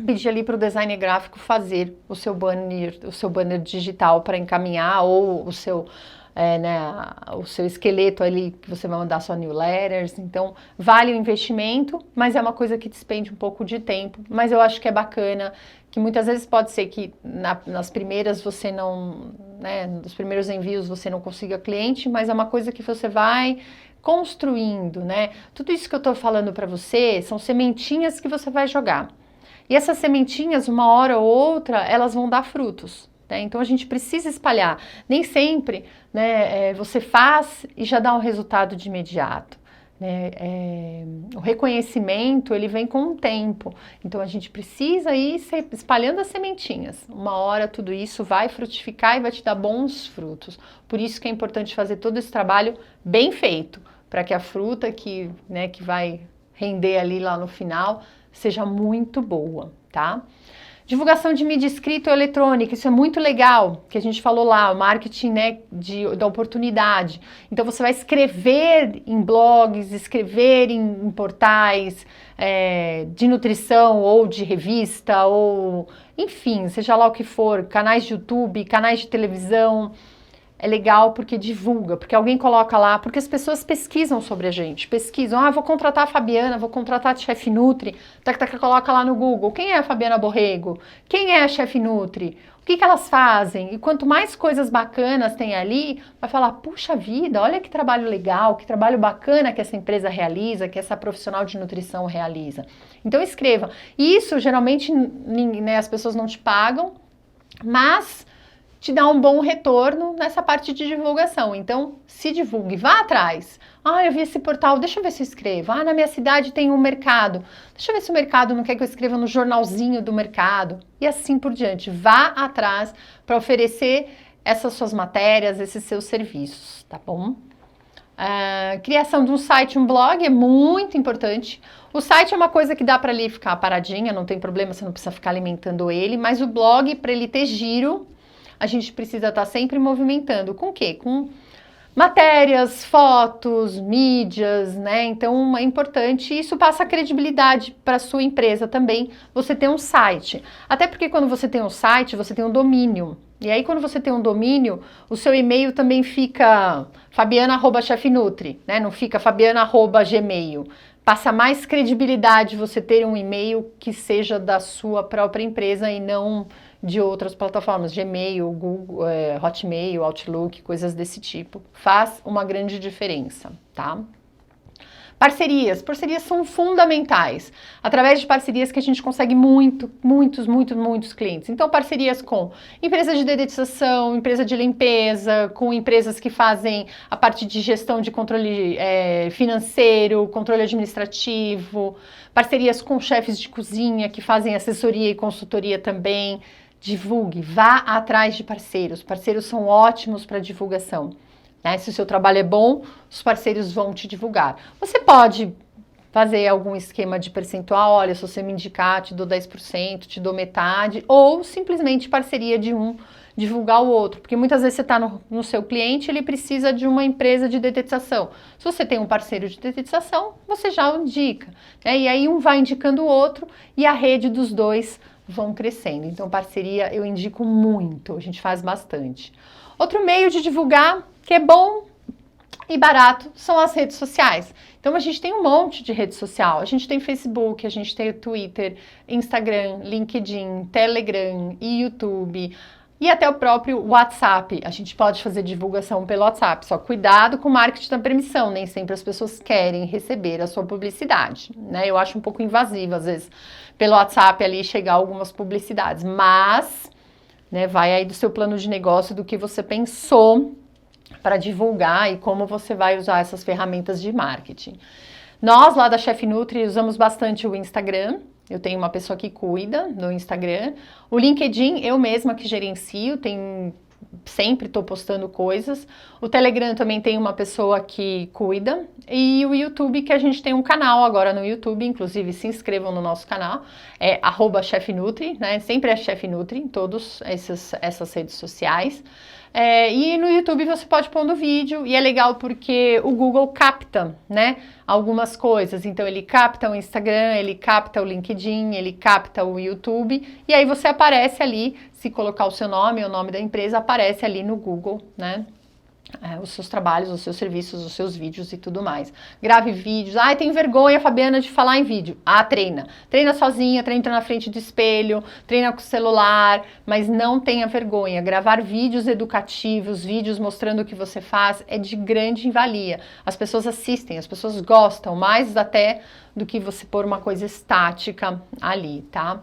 Speaker 1: pedir ali para o designer gráfico fazer o seu banner digital para encaminhar, ou o seu esqueleto ali que você vai mandar sua newsletters. Então, vale o investimento, mas é uma coisa que despende um pouco de tempo. Mas eu acho que é bacana, que muitas vezes pode ser que nas primeiras você não, né, nos primeiros envios você não consiga cliente, mas é uma coisa que você vai construindo, né? Tudo isso que eu estou falando para você são sementinhas que você vai jogar. E essas sementinhas, uma hora ou outra, elas vão dar frutos, né? Então, a gente precisa espalhar. Nem sempre, né, você faz e já dá um resultado de imediato, né? O reconhecimento, ele vem com o tempo. Então, a gente precisa ir espalhando as sementinhas. Uma hora, tudo isso vai frutificar e vai te dar bons frutos. Por isso que é importante fazer todo esse trabalho bem feito, para que a fruta que vai render ali lá no final seja muito boa, tá? Divulgação de mídia escrita ou eletrônica, isso é muito legal, que a gente falou lá, o marketing, né, da oportunidade. Então, você vai escrever em blogs, escrever em portais de nutrição ou de revista, ou enfim, seja lá o que for, canais de YouTube, canais de televisão. É legal porque divulga, porque alguém coloca lá, porque as pessoas pesquisam sobre a gente, pesquisam, vou contratar a Fabiana, vou contratar a Chef Nutri, coloca lá no Google, quem é a Fabiana Borrego? Quem é a Chef Nutri? O que elas fazem? E quanto mais coisas bacanas tem ali, vai falar, puxa vida, olha que trabalho legal, que trabalho bacana que essa empresa realiza, que essa profissional de nutrição realiza. Então escreva. E isso, geralmente, né, as pessoas não te pagam, mas te dá um bom retorno nessa parte de divulgação. Então, se divulgue, vá atrás. Ah, eu vi esse portal, deixa eu ver se eu escrevo. Ah, na minha cidade tem um mercado. Deixa eu ver se o mercado não quer que eu escreva no jornalzinho do mercado. E assim por diante. Vá atrás para oferecer essas suas matérias, esses seus serviços, tá bom? Criação de um site, um blog é muito importante. O site é uma coisa que dá para ali ficar paradinha, não tem problema, você não precisa ficar alimentando ele, mas o blog, para ele ter giro, a gente precisa estar sempre movimentando. Com o quê? Com matérias, fotos, mídias, né? Então é importante, isso passa credibilidade para a sua empresa também, você ter um site. Até porque quando você tem um site, você tem um domínio. E aí quando você tem um domínio, o seu e-mail também fica fabiana@chefnutri, né? Não fica fabiana@gmail. Passa mais credibilidade você ter um e-mail que seja da sua própria empresa e não de outras plataformas, Gmail, Google, Hotmail, Outlook, coisas desse tipo. Faz uma grande diferença, tá? Parcerias são fundamentais. Através de parcerias que a gente consegue muitos clientes. Então, parcerias com empresas de dedetização, empresa de limpeza, com empresas que fazem a parte de gestão de controle financeiro, controle administrativo, parcerias com chefes de cozinha que fazem assessoria e consultoria também. Divulgue, vá atrás de parceiros. Parceiros são ótimos para divulgação. Né? Se o seu trabalho é bom, os parceiros vão te divulgar. Você pode fazer algum esquema de percentual, olha, se você me indicar, te dou 10%, te dou metade, ou simplesmente parceria de um divulgar o outro, porque muitas vezes você está no seu cliente, ele precisa de uma empresa de dedetização. Se você tem um parceiro de dedetização, você já indica, né? E aí um vai indicando o outro e a rede dos dois vão crescendo. Então, parceria eu indico muito, a gente faz bastante. Outro meio de divulgar que é bom e barato são as redes sociais. Então, a gente tem um monte de rede social. A gente tem Facebook, a gente tem o Twitter, Instagram, LinkedIn, Telegram e YouTube. E até o próprio WhatsApp. A gente pode fazer divulgação pelo WhatsApp. Só cuidado com o marketing da permissão. Nem sempre as pessoas querem receber a sua publicidade, né? Eu acho um pouco invasivo, às vezes, pelo WhatsApp ali chegar algumas publicidades. Mas, né, vai aí do seu plano de negócio, do que você pensou para divulgar e como você vai usar essas ferramentas de marketing. Nós, lá da Chef Nutri, usamos bastante o Instagram. Eu tenho uma pessoa que cuida do Instagram. O LinkedIn, eu mesma que gerencio, sempre estou postando coisas. O Telegram também tem uma pessoa que cuida. E o YouTube, que a gente tem um canal agora no YouTube, inclusive se inscrevam no nosso canal, é @chefnutri, né? Sempre é Chef Nutri em todas essas redes sociais. E no YouTube você pode pôr no vídeo, e é legal porque o Google capta, né, algumas coisas. Então ele capta o Instagram, ele capta o LinkedIn, ele capta o YouTube, e aí você aparece ali, se colocar o seu nome, o nome da empresa, aparece ali no Google, né? Os seus trabalhos, os seus serviços, os seus vídeos e tudo mais. Grave vídeos. Ai, tenho vergonha, Fabiana, de falar em vídeo. Treina. Treina sozinha, treina na frente do espelho, treina com o celular, mas não tenha vergonha. Gravar vídeos educativos, vídeos mostrando o que você faz, é de grande valia. As pessoas assistem, as pessoas gostam, mais até do que você pôr uma coisa estática ali, tá?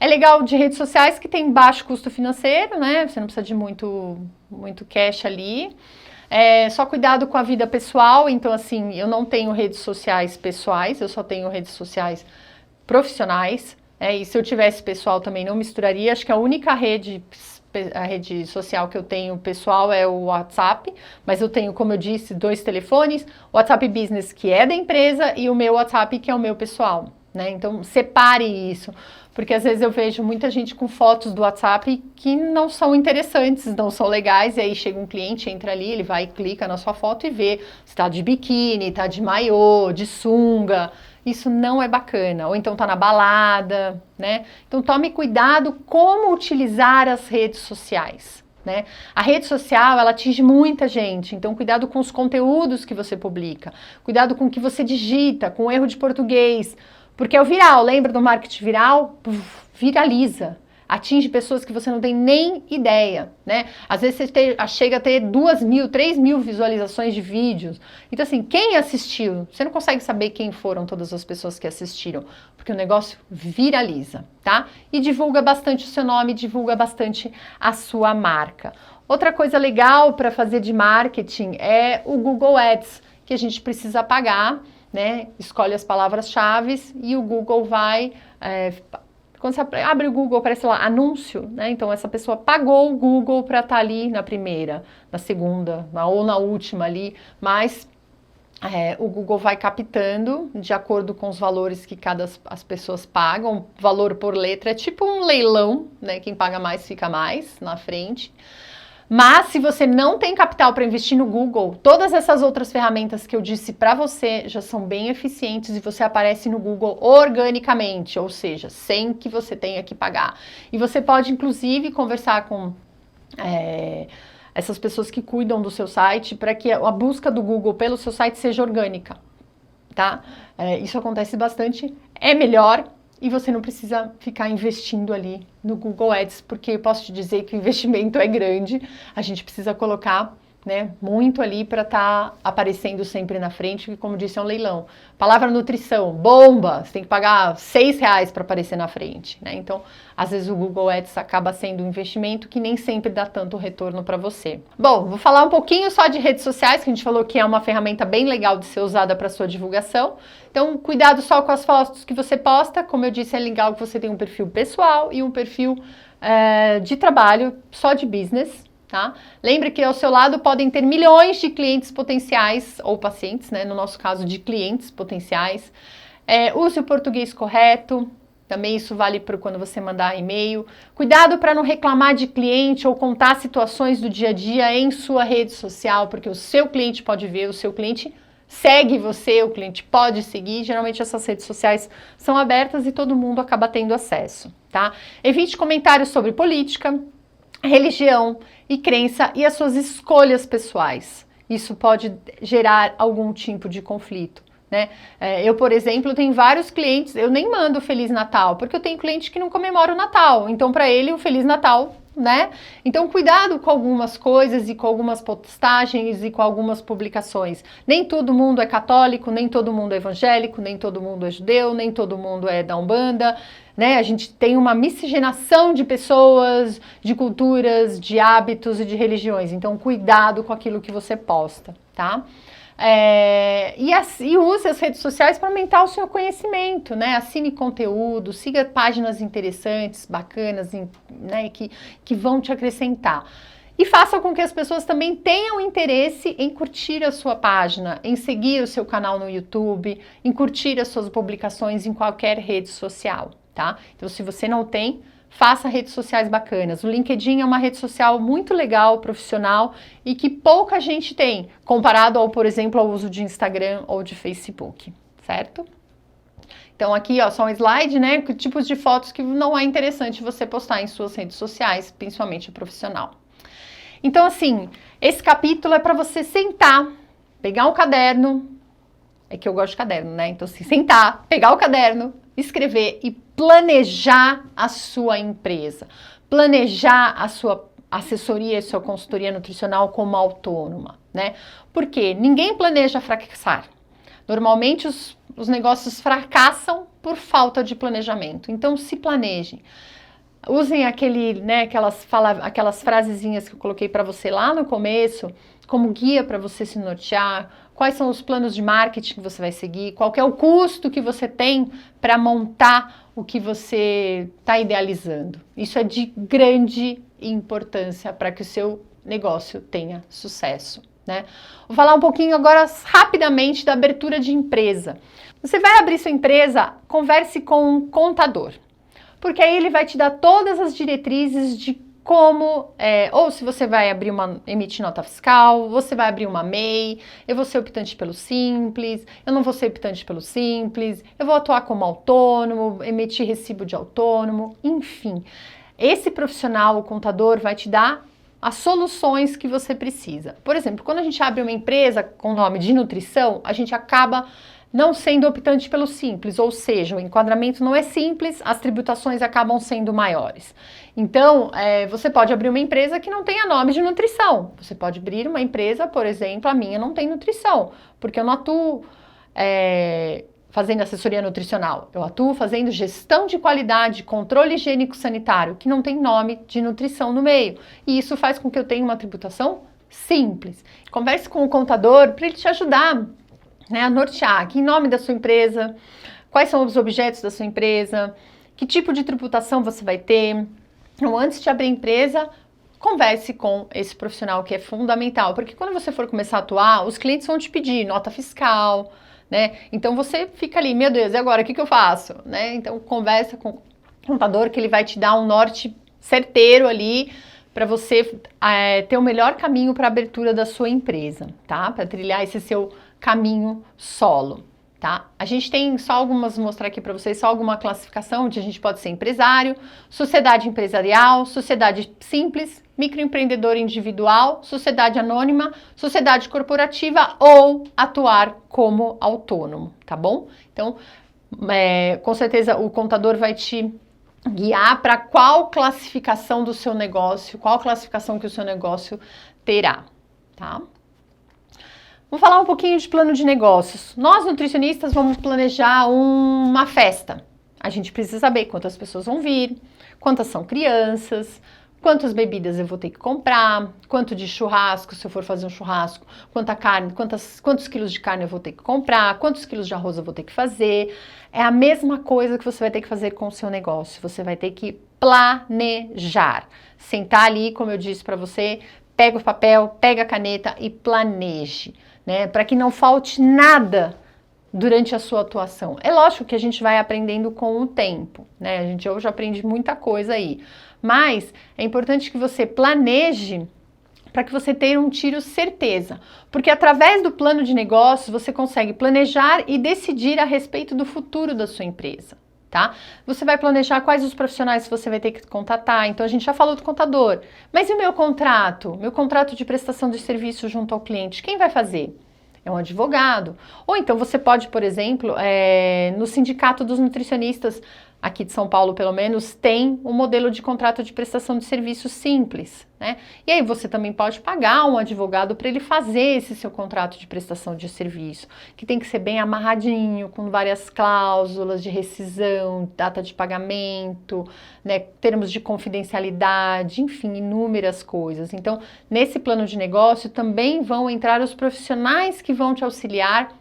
Speaker 1: É legal de redes sociais que tem baixo custo financeiro, né? Você não precisa de muito cash ali. Só cuidado com a vida pessoal. Então, assim, eu não tenho redes sociais pessoais, eu só tenho redes sociais profissionais. E se eu tivesse pessoal também não misturaria. Acho que a única rede social que eu tenho pessoal é o WhatsApp, mas eu tenho, como eu disse, 2 telefones, o WhatsApp Business, que é da empresa, e o meu WhatsApp, que é o meu pessoal, né? Então, separe isso. Porque às vezes eu vejo muita gente com fotos do WhatsApp que não são interessantes, não são legais, e aí chega um cliente, entra ali, ele vai e clica na sua foto e vê se tá de biquíni, tá de maiô, de sunga. Isso não é bacana. Ou então tá na balada, né? Então tome cuidado como utilizar as redes sociais, né? A rede social, ela atinge muita gente, então cuidado com os conteúdos que você publica, cuidado com o que você digita, com o erro de português. Porque é o viral, lembra do marketing viral? Viraliza. atinge pessoas que você não tem nem ideia, né? Às vezes você chega a ter 2.000, 3.000 visualizações de vídeos. Então assim, quem assistiu? Você não consegue saber quem foram todas as pessoas que assistiram, porque o negócio viraliza, tá? E divulga bastante o seu nome, divulga bastante a sua marca. Outra coisa legal para fazer de marketing é o Google Ads, que a gente precisa pagar, né? Escolhe as palavras-chave e o Google vai... quando você abre o Google, aparece lá, anúncio, né? Então essa pessoa pagou o Google para estar ali na primeira, na segunda, ou na última ali, mas o Google vai captando de acordo com os valores que as pessoas pagam, valor por letra, é tipo um leilão, né? Quem paga mais fica mais na frente. Mas se você não tem capital para investir no Google, todas essas outras ferramentas que eu disse para você já são bem eficientes e você aparece no Google organicamente, ou seja, sem que você tenha que pagar. E você pode, inclusive, conversar com essas pessoas que cuidam do seu site para que a busca do Google pelo seu site seja orgânica, tá? Isso acontece bastante, é melhor. E você não precisa ficar investindo ali no Google Ads, porque eu posso te dizer que o investimento é grande, a gente precisa colocar, né, muito ali para estar aparecendo sempre na frente, que como disse é um leilão. Palavra nutrição, bomba, você tem que pagar R$6 para aparecer na frente, né? Então, às vezes o Google Ads acaba sendo um investimento que nem sempre dá tanto retorno para você. Bom, vou falar um pouquinho só de redes sociais, que a gente falou que é uma ferramenta bem legal de ser usada para sua divulgação. Então, cuidado só com as fotos que você posta. Como eu disse, é legal que você tenha um perfil pessoal e um perfil de trabalho, só de business. Tá? Lembre que ao seu lado podem ter milhões de clientes potenciais, ou pacientes, né? No nosso caso, de clientes potenciais. Use o português correto, também isso vale para quando você mandar e-mail. Cuidado para não reclamar de cliente ou contar situações do dia a dia em sua rede social, porque o seu cliente pode ver, o seu cliente segue você, o cliente pode seguir. Geralmente essas redes sociais são abertas e todo mundo acaba tendo acesso, tá? Evite comentários sobre política, religião e crença e as suas escolhas pessoais. Isso pode gerar algum tipo de conflito, né? Eu, por exemplo, tenho vários clientes, eu nem mando Feliz Natal, porque eu tenho cliente que não comemora o Natal, então para ele o Feliz Natal, né? Então cuidado com algumas coisas e com algumas postagens e com algumas publicações. Nem todo mundo é católico, nem todo mundo é evangélico, nem todo mundo é judeu, nem todo mundo é da Umbanda, né? A gente tem uma miscigenação de pessoas, de culturas, de hábitos e de religiões. Então cuidado com aquilo que você posta, tá? E use as redes sociais para aumentar o seu conhecimento, né? Assine conteúdo, siga páginas interessantes, bacanas, né? que vão te acrescentar. E faça com que as pessoas também tenham interesse em curtir a sua página, em seguir o seu canal no YouTube, em curtir as suas publicações em qualquer rede social, tá? Então, se você não tem, faça redes sociais bacanas. O LinkedIn é uma rede social muito legal, profissional e que pouca gente tem, comparado ao, por exemplo, ao uso de Instagram ou de Facebook, certo? Então aqui, ó, só um slide, né, com tipos de fotos que não é interessante você postar em suas redes sociais, principalmente profissional. Então, assim, esse capítulo é para você sentar, pegar um caderno, é que eu gosto de caderno, né? Então, assim, sentar, pegar o caderno, escrever e planejar a sua empresa, planejar a sua assessoria, a sua consultoria nutricional como autônoma, né? Porque ninguém planeja fracassar. Normalmente os negócios fracassam por falta de planejamento. Então se planejem. Usem aquelas frasezinhas que eu coloquei para você lá no começo, como guia para você se nortear, quais são os planos de marketing que você vai seguir, qual que é o custo que você tem para montar o que você está idealizando. Isso é de grande importância para que o seu negócio tenha sucesso, né? Vou falar um pouquinho agora rapidamente da abertura de empresa. Você vai abrir sua empresa, converse com um contador, porque aí ele vai te dar todas as diretrizes de como, ou se você vai emitir nota fiscal, você vai abrir uma MEI, eu vou ser optante pelo Simples, eu não vou ser optante pelo Simples, eu vou atuar como autônomo, emitir recibo de autônomo, enfim. Esse profissional, o contador, vai te dar as soluções que você precisa. Por exemplo, quando a gente abre uma empresa com nome de nutrição, a gente acaba não sendo optante pelo simples, ou seja, o enquadramento não é simples, as tributações acabam sendo maiores. Então, você pode abrir uma empresa que não tenha nome de nutrição. Você pode abrir uma empresa, por exemplo, a minha não tem nutrição, porque eu não atuo fazendo assessoria nutricional. Eu atuo fazendo gestão de qualidade, controle higiênico-sanitário, que não tem nome de nutrição no meio. E isso faz com que eu tenha uma tributação simples. Converse com o contador para ele te ajudar, né, a nortear que nome da sua empresa, quais são os objetos da sua empresa, que tipo de tributação você vai ter. Então, antes de abrir a empresa, converse com esse profissional, que é fundamental, porque quando você for começar a atuar, os clientes vão te pedir nota fiscal, né? Então você fica ali, meu Deus, e agora, o que eu faço? Né? Então conversa com o contador, que ele vai te dar um norte certeiro ali para você ter o melhor caminho para a abertura da sua empresa, tá? Para trilhar esse seu caminho solo, tá? A gente tem só algumas, vou mostrar aqui para vocês, só alguma classificação onde a gente pode ser empresário, sociedade empresarial, sociedade simples, microempreendedor individual, sociedade anônima, sociedade corporativa ou atuar como autônomo, tá bom? Então, com certeza o contador vai te guiar para qual classificação do seu negócio, qual classificação que o seu negócio terá, tá? Vou falar um pouquinho de plano de negócios. Nós, nutricionistas, vamos planejar uma festa. A gente precisa saber quantas pessoas vão vir, quantas são crianças, quantas bebidas eu vou ter que comprar, quanto de churrasco, se eu for fazer um churrasco, quanta carne, quantos quilos de carne eu vou ter que comprar, quantos quilos de arroz eu vou ter que fazer. É a mesma coisa que você vai ter que fazer com o seu negócio. Você vai ter que planejar. Sentar ali, como eu disse para você, pega o papel, pega a caneta e planeje, né? Para que não falte nada durante a sua atuação. É lógico que a gente vai aprendendo com o tempo, né? A gente hoje aprende muita coisa aí. Mas é importante que você planeje para que você tenha um tiro certeza. Porque através do plano de negócios você consegue planejar e decidir a respeito do futuro da sua empresa, tá? Você vai planejar quais os profissionais que você vai ter que contatar. Então a gente já falou do contador. Mas e o meu contrato? Meu contrato de prestação de serviço junto ao cliente, quem vai fazer? É um advogado. Ou então você pode, por exemplo, no Sindicato dos Nutricionistas, aqui de São Paulo pelo menos, tem um modelo de contrato de prestação de serviço simples, né? E aí você também pode pagar um advogado para ele fazer esse seu contrato de prestação de serviço, que tem que ser bem amarradinho, com várias cláusulas de rescisão, data de pagamento, né, termos de confidencialidade, enfim, inúmeras coisas. Então, nesse plano de negócio também vão entrar os profissionais que vão te auxiliar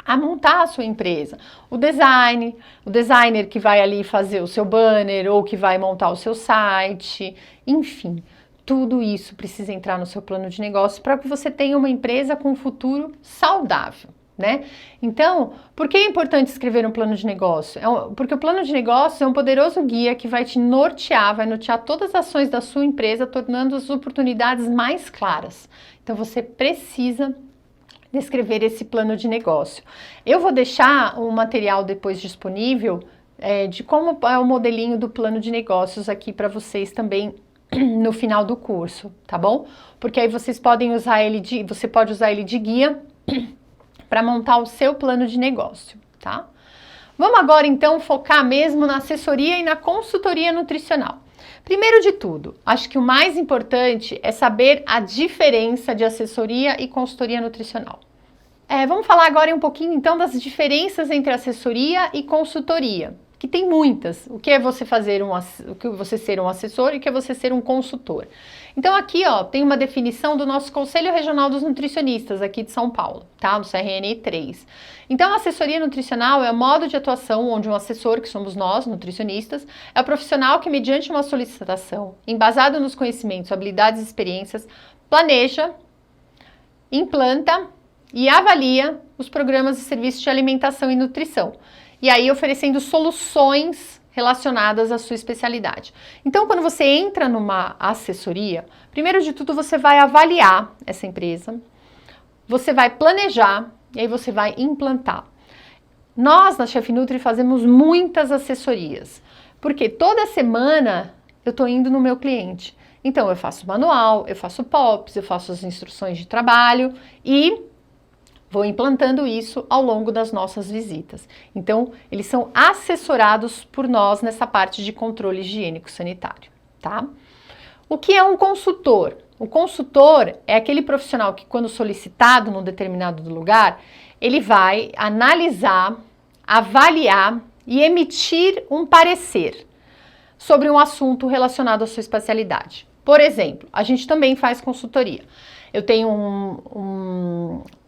Speaker 1: a montar a sua empresa. O designer que vai ali fazer o seu banner ou que vai montar o seu site, enfim, tudo isso precisa entrar no seu plano de negócio para que você tenha uma empresa com um futuro saudável, né? Então, por que é importante escrever um plano de negócio? Porque o plano de negócio é um poderoso guia que vai te nortear, vai nortear todas as ações da sua empresa, tornando as oportunidades mais claras. Então, você precisa descrever esse plano de negócio. Eu vou deixar um material depois disponível de como é o modelinho do plano de negócios aqui para vocês também no final do curso, tá bom? Porque aí vocês podem usar você pode usar ele de guia para montar o seu plano de negócio, tá? Vamos agora então focar mesmo na assessoria e na consultoria nutricional. Primeiro de tudo, acho que o mais importante é saber a diferença de assessoria e consultoria nutricional. Vamos falar agora um pouquinho então das diferenças entre assessoria e consultoria, que tem muitas. O que é você o que você ser um assessor e o que é você ser um consultor. Então aqui, ó, tem uma definição do nosso Conselho Regional dos Nutricionistas aqui de São Paulo, tá? Do CRN 3. Então a assessoria nutricional é o modo de atuação onde um assessor, que somos nós, nutricionistas, é o profissional que, mediante uma solicitação, embasado nos conhecimentos, habilidades e experiências, planeja, implanta e avalia os programas e serviços de alimentação e nutrição. E aí oferecendo soluções relacionadas à sua especialidade. Então, quando você entra numa assessoria, primeiro de tudo você vai avaliar essa empresa, você vai planejar e aí você vai implantar. Nós, na Chef Nutri, fazemos muitas assessorias, porque toda semana eu estou indo no meu cliente. Então, eu faço manual, eu faço POPs, eu faço as instruções de trabalho e Vou implantando isso ao longo das nossas visitas. Então, eles são assessorados por nós nessa parte de controle higiênico-sanitário, tá? O que é um consultor? O consultor é aquele profissional que, quando solicitado num determinado lugar, ele vai analisar, avaliar e emitir um parecer sobre um assunto relacionado à sua especialidade. Por exemplo, a gente também faz consultoria. Eu tenho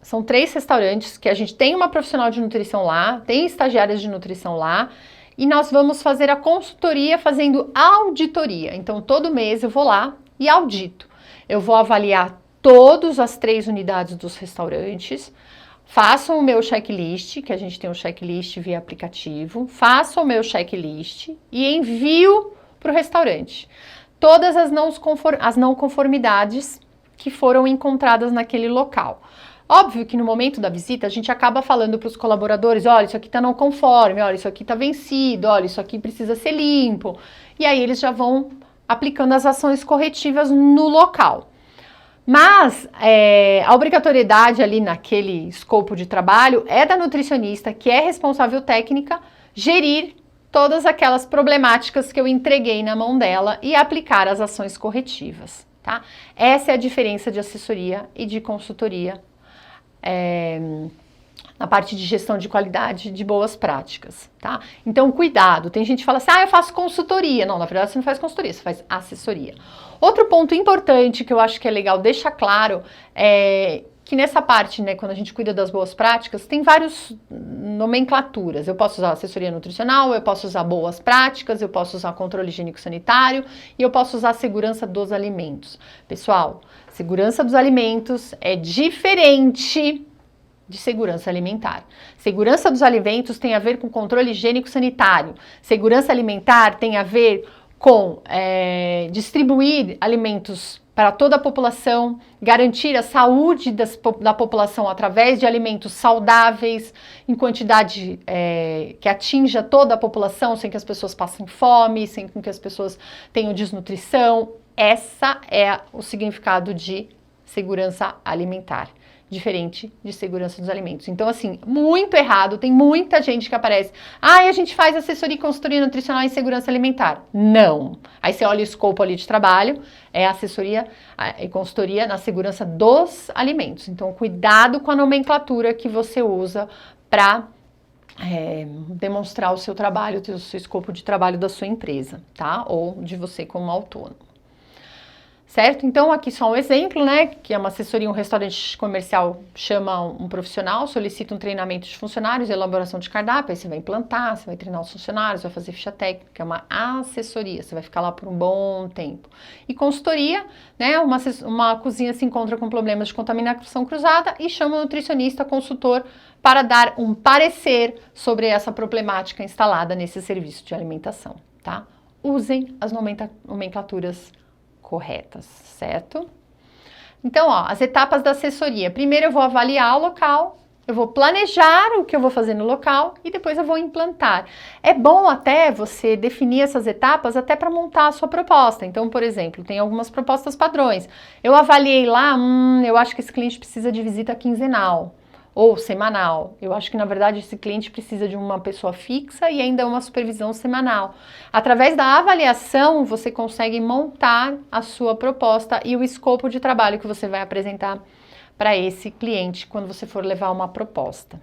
Speaker 1: são 3 restaurantes que a gente tem uma profissional de nutrição lá, tem estagiárias de nutrição lá, e nós vamos fazer a consultoria fazendo auditoria. Então, todo mês eu vou lá e audito. Eu vou avaliar todas as 3 unidades dos restaurantes, faço o meu checklist, que a gente tem um checklist via aplicativo, faço o meu checklist e envio para o restaurante todas as não conformidades que foram encontradas naquele local. Óbvio que no momento da visita a gente acaba falando para os colaboradores, olha, isso aqui está não conforme, olha, isso aqui está vencido, olha, isso aqui precisa ser limpo. E aí eles já vão aplicando as ações corretivas no local. Mas a obrigatoriedade ali naquele escopo de trabalho é da nutricionista, que é responsável técnica, gerir todas aquelas problemáticas que eu entreguei na mão dela e aplicar as ações corretivas, tá? Essa é a diferença de assessoria e de consultoria na parte de gestão de qualidade de boas práticas, tá? Então, cuidado. Tem gente que fala assim, eu faço consultoria. Não, na verdade, você não faz consultoria, você faz assessoria. Outro ponto importante que eu acho que é legal deixar claro é que nessa parte, né, quando a gente cuida das boas práticas, tem várias nomenclaturas. Eu posso usar assessoria nutricional, eu posso usar boas práticas, eu posso usar controle higiênico-sanitário e eu posso usar segurança dos alimentos. Pessoal, segurança dos alimentos é diferente de segurança alimentar. Segurança dos alimentos tem a ver com controle higiênico-sanitário. Segurança alimentar tem a ver com distribuir alimentos para toda a população, garantir a saúde da população através de alimentos saudáveis, em quantidade que atinja toda a população, sem que as pessoas passem fome, sem que as pessoas tenham desnutrição. Essa é o significado de segurança alimentar, diferente de segurança dos alimentos. Então, assim, muito errado, tem muita gente que aparece, a gente faz assessoria e consultoria nutricional em segurança alimentar. Não. Aí você olha o escopo ali de trabalho, é assessoria e consultoria na segurança dos alimentos. Então, cuidado com a nomenclatura que você usa para demonstrar o seu trabalho, o seu escopo de trabalho da sua empresa, tá? Ou de você como autônomo. Certo? Então, aqui só um exemplo, né, que é uma assessoria, um restaurante comercial chama um profissional, solicita um treinamento de funcionários, elaboração de cardápio, aí você vai implantar, você vai treinar os funcionários, vai fazer ficha técnica, é uma assessoria, você vai ficar lá por um bom tempo. E consultoria, né, uma cozinha se encontra com problemas de contaminação cruzada e chama o nutricionista, consultor, para dar um parecer sobre essa problemática instalada nesse serviço de alimentação, tá? Usem as nomenclaturas corretas, certo? Então, as etapas da assessoria. Primeiro eu vou avaliar o local, eu vou planejar o que eu vou fazer no local e depois eu vou implantar. É bom até você definir essas etapas até para montar a sua proposta. Então, por exemplo, tem algumas propostas padrões. Eu avaliei lá, eu acho que esse cliente precisa de visita quinzenal ou semanal. Eu acho que, na verdade, esse cliente precisa de uma pessoa fixa e ainda uma supervisão semanal. Através da avaliação, você consegue montar a sua proposta e o escopo de trabalho que você vai apresentar para esse cliente quando você for levar uma proposta.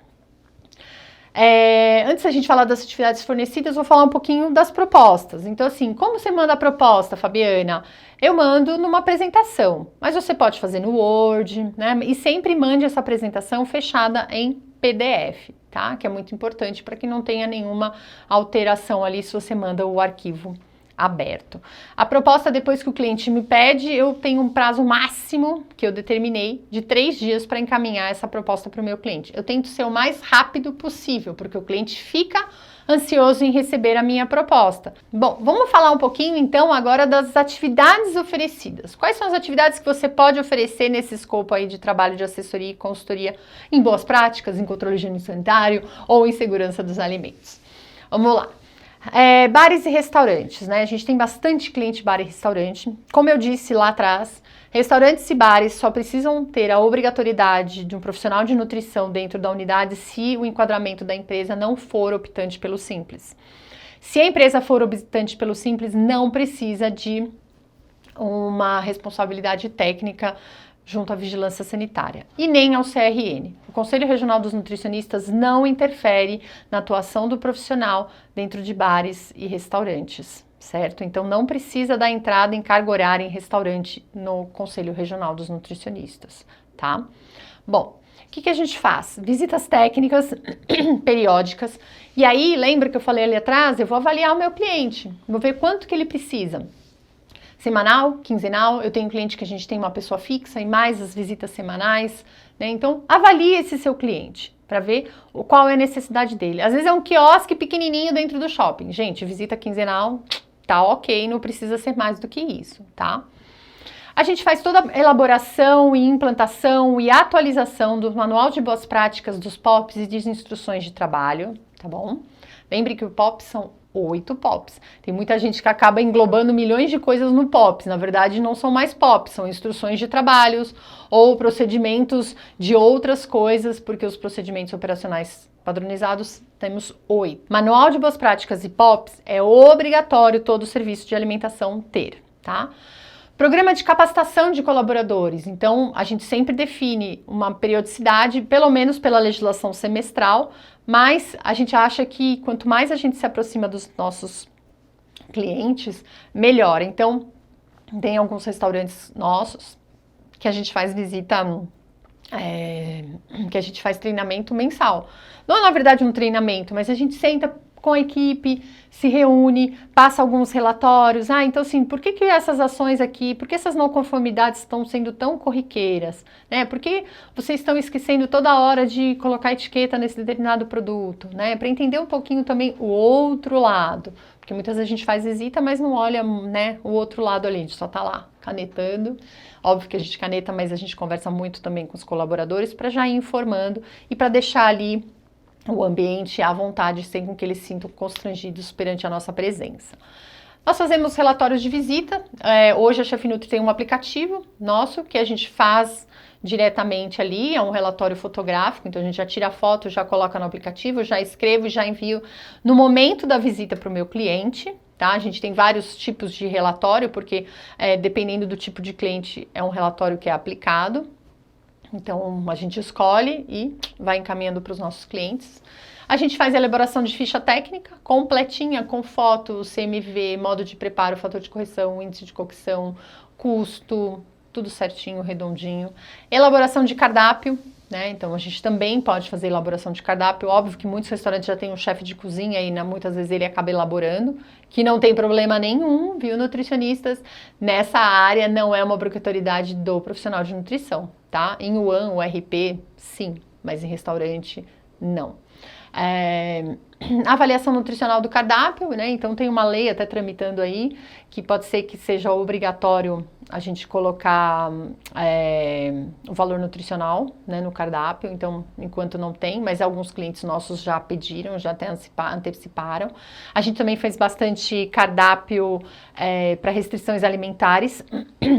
Speaker 1: Antes da gente falar das atividades fornecidas, vou falar um pouquinho das propostas. Então, assim, como você manda a proposta, Fabiana? Eu mando numa apresentação, mas você pode fazer no Word, né? E sempre mande essa apresentação fechada em PDF, tá? Que é muito importante para que não tenha nenhuma alteração ali se você manda o arquivo aberto. A proposta, depois que o cliente me pede, eu tenho um prazo máximo que eu determinei de 3 dias para encaminhar essa proposta para o meu cliente. Eu tento ser o mais rápido possível, porque o cliente fica ansioso em receber a minha proposta. Bom, vamos falar um pouquinho então agora das atividades oferecidas. Quais são as atividades que você pode oferecer nesse escopo aí de trabalho de assessoria e consultoria em boas práticas, em controle higiênico sanitário ou em segurança dos alimentos? Vamos lá. Bares e restaurantes, né? A gente tem bastante cliente bar e restaurante. Como eu disse lá atrás, restaurantes e bares só precisam ter a obrigatoriedade de um profissional de nutrição dentro da unidade se o enquadramento da empresa não for optante pelo Simples. Se a empresa for optante pelo Simples, não precisa de uma responsabilidade técnica junto à vigilância sanitária e nem ao CRN. O Conselho Regional dos Nutricionistas não interfere na atuação do profissional dentro de bares e restaurantes, certo? Então não precisa dar entrada em carga horária em restaurante no Conselho Regional dos Nutricionistas, tá? Bom, o que a gente faz? Visitas técnicas periódicas e aí, lembra que eu falei ali atrás? Eu vou avaliar o meu cliente, vou ver quanto que ele precisa. Semanal, quinzenal, eu tenho cliente que a gente tem uma pessoa fixa e mais as visitas semanais, né? Então, avalie esse seu cliente para ver qual é a necessidade dele. Às vezes é um quiosque pequenininho dentro do shopping. Gente, visita quinzenal, tá ok, não precisa ser mais do que isso, tá? A gente faz toda a elaboração e implantação e atualização do Manual de Boas Práticas dos POPs e das instruções de trabalho, tá bom? Lembre que o POPs são 8 POPs. Tem muita gente que acaba englobando milhões de coisas no POPs. Na verdade, não são mais POPs, são instruções de trabalhos ou procedimentos de outras coisas, porque os procedimentos operacionais padronizados temos 8. Manual de Boas Práticas e POPs é obrigatório todo o serviço de alimentação ter, tá? Programa de capacitação de colaboradores. Então, a gente sempre define uma periodicidade, pelo menos pela legislação semestral, mas a gente acha que quanto mais a gente se aproxima dos nossos clientes, melhor. Então, tem alguns restaurantes nossos que a gente faz visita, que a gente faz treinamento mensal. Não é, na verdade, um treinamento, mas a gente senta com a equipe, se reúne, passa alguns relatórios. Então assim, por que essas ações aqui, por que essas não conformidades estão sendo tão corriqueiras? Né? Por que vocês estão esquecendo toda hora de colocar etiqueta nesse determinado produto? Né? Para entender um pouquinho também o outro lado. Porque muitas vezes a gente faz visita, mas não olha, né, o outro lado ali, a gente só está lá canetando. Óbvio que a gente caneta, mas a gente conversa muito também com os colaboradores para já ir informando e para deixar ali o ambiente à vontade, sem com que eles se sintam constrangidos perante a nossa presença. Nós fazemos relatórios de visita. Hoje a Chef Nutri tem um aplicativo nosso que a gente faz diretamente ali, é um relatório fotográfico, então a gente já tira a foto, já coloca no aplicativo, já escrevo e já envio no momento da visita para o meu cliente. Tá? A gente tem vários tipos de relatório, porque dependendo do tipo de cliente, é um relatório que é aplicado. Então, a gente escolhe e vai encaminhando para os nossos clientes. A gente faz a elaboração de ficha técnica completinha, com foto, CMV, modo de preparo, fator de correção, índice de cocção, custo, tudo certinho, redondinho. Elaboração de cardápio, né? Então, a gente também pode fazer elaboração de cardápio. Óbvio que muitos restaurantes já têm um chefe de cozinha e muitas vezes ele acaba elaborando, que não tem problema nenhum, viu, nutricionistas? Nessa área não é uma obrigatoriedade do profissional de nutrição, tá? Em UAN, URP, sim, mas em restaurante, não. Avaliação nutricional do cardápio, né? Então tem uma lei até tramitando aí, que pode ser que seja obrigatório a gente colocar o valor nutricional, né, no cardápio, então enquanto não tem, mas alguns clientes nossos já pediram, já até anteciparam. A gente também fez bastante cardápio para restrições alimentares,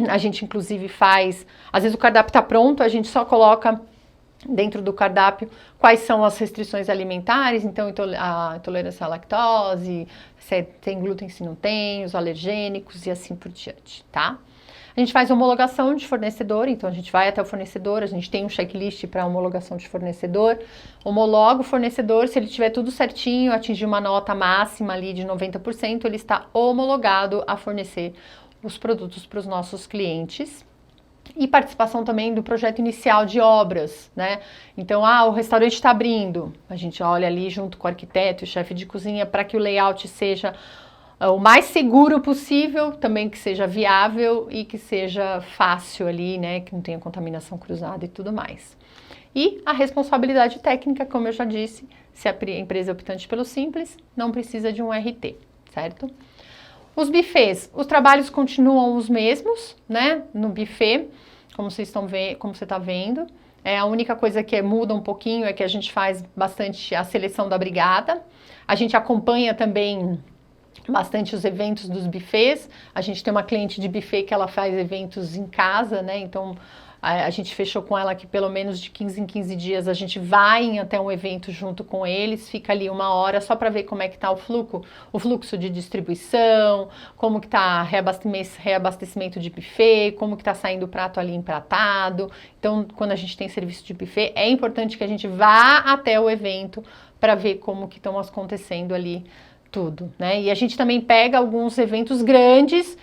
Speaker 1: a gente inclusive faz, às vezes o cardápio está pronto, a gente só coloca dentro do cardápio quais são as restrições alimentares, então a intolerância à lactose, se tem glúten, se não tem, os alergênicos e assim por diante, tá? A gente faz homologação de fornecedor, então a gente vai até o fornecedor, a gente tem um checklist para homologação de fornecedor, homologa o fornecedor, se ele tiver tudo certinho, atingir uma nota máxima ali de 90%, ele está homologado a fornecer os produtos para os nossos clientes. E participação também do projeto inicial de obras, né? Então, o restaurante está abrindo, a gente olha ali junto com o arquiteto e o chefe de cozinha para que o layout seja o mais seguro possível, também que seja viável e que seja fácil ali, né? Que não tenha contaminação cruzada e tudo mais. E a responsabilidade técnica, como eu já disse, se a empresa é optante pelo Simples, não precisa de um RT, certo? Os buffets, os trabalhos continuam os mesmos, né? No buffet, como vocês estão vendo, como você está vendo. A única coisa que muda um pouquinho é que a gente faz bastante a seleção da brigada. A gente acompanha também bastante os eventos dos buffets. A gente tem uma cliente de buffet que ela faz eventos em casa, né? Então a gente fechou com ela que pelo menos de 15 em 15 dias a gente vai até um evento junto com eles, fica ali 1 hora só para ver como é que tá o fluxo de distribuição, como que tá reabastecimento de buffet, como que tá saindo o prato ali empratado. Então, quando a gente tem serviço de buffet, é importante que a gente vá até o evento para ver como que estão acontecendo ali tudo, né? E a gente também pega alguns eventos grandes,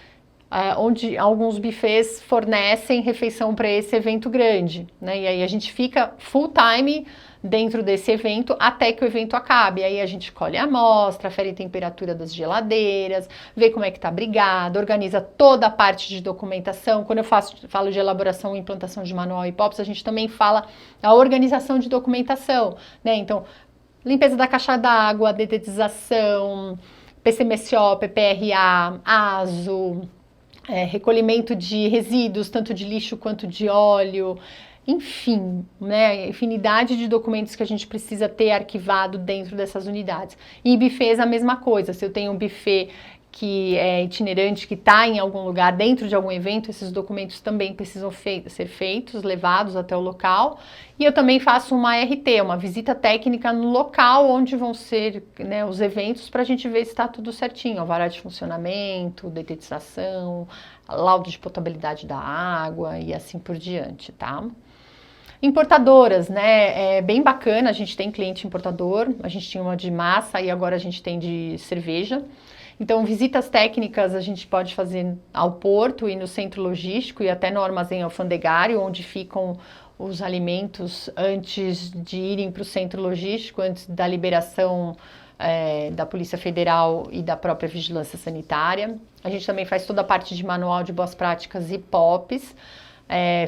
Speaker 1: onde alguns buffets fornecem refeição para esse evento grande, né? E aí a gente fica full time dentro desse evento até que o evento acabe. Aí a gente colhe a amostra, afere a temperatura das geladeiras, vê como é que tá brigado, organiza toda a parte de documentação. Quando eu falo de elaboração e implantação de manual e POPs, a gente também fala a organização de documentação, né? Então, limpeza da caixa d'água, dedetização, PCMSO, PPRA, ASO, recolhimento de resíduos, tanto de lixo quanto de óleo, enfim, né, infinidade de documentos que a gente precisa ter arquivado dentro dessas unidades. E em buffets a mesma coisa, se eu tenho um buffet que é itinerante, que está em algum lugar, dentro de algum evento, esses documentos também precisam ser feitos, levados até o local. E eu também faço uma RT, uma visita técnica no local onde vão ser, né, os eventos, para a gente ver se está tudo certinho, alvará de funcionamento, detetização, laudo de potabilidade da água e assim por diante, tá? Importadoras, né, é bem bacana, a gente tem cliente importador, a gente tinha uma de massa e agora a gente tem de cerveja. Então, visitas técnicas a gente pode fazer ao porto e no centro logístico e até no armazém alfandegário, onde ficam os alimentos antes de irem para o centro logístico, antes da liberação da Polícia Federal e da própria Vigilância Sanitária. A gente também faz toda a parte de manual de boas práticas e POPs.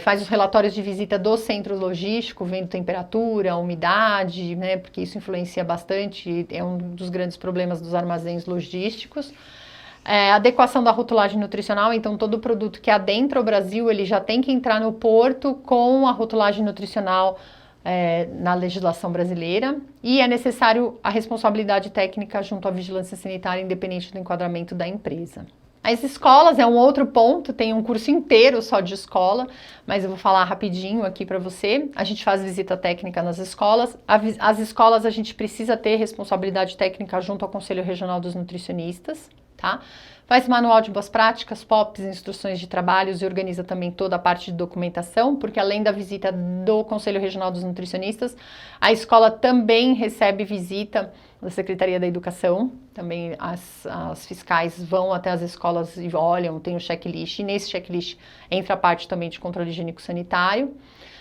Speaker 1: Faz os relatórios de visita do centro logístico, vendo temperatura, umidade, né, porque isso influencia bastante, é um dos grandes problemas dos armazéns logísticos. Adequação da rotulagem nutricional, então todo produto que adentra o Brasil, ele já tem que entrar no porto com a rotulagem nutricional na legislação brasileira, e é necessário a responsabilidade técnica junto à vigilância sanitária, independente do enquadramento da empresa. As escolas é um outro ponto, tem um curso inteiro só de escola, mas eu vou falar rapidinho aqui para você. A gente faz visita técnica nas escolas. As escolas a gente precisa ter responsabilidade técnica junto ao Conselho Regional dos Nutricionistas, tá? Faz manual de boas práticas, POPs, instruções de trabalhos e organiza também toda a parte de documentação, porque além da visita do Conselho Regional dos Nutricionistas, a escola também recebe visita da Secretaria da Educação, também as fiscais vão até as escolas e olham, tem o checklist, e nesse checklist entra a parte também de controle higiênico-sanitário.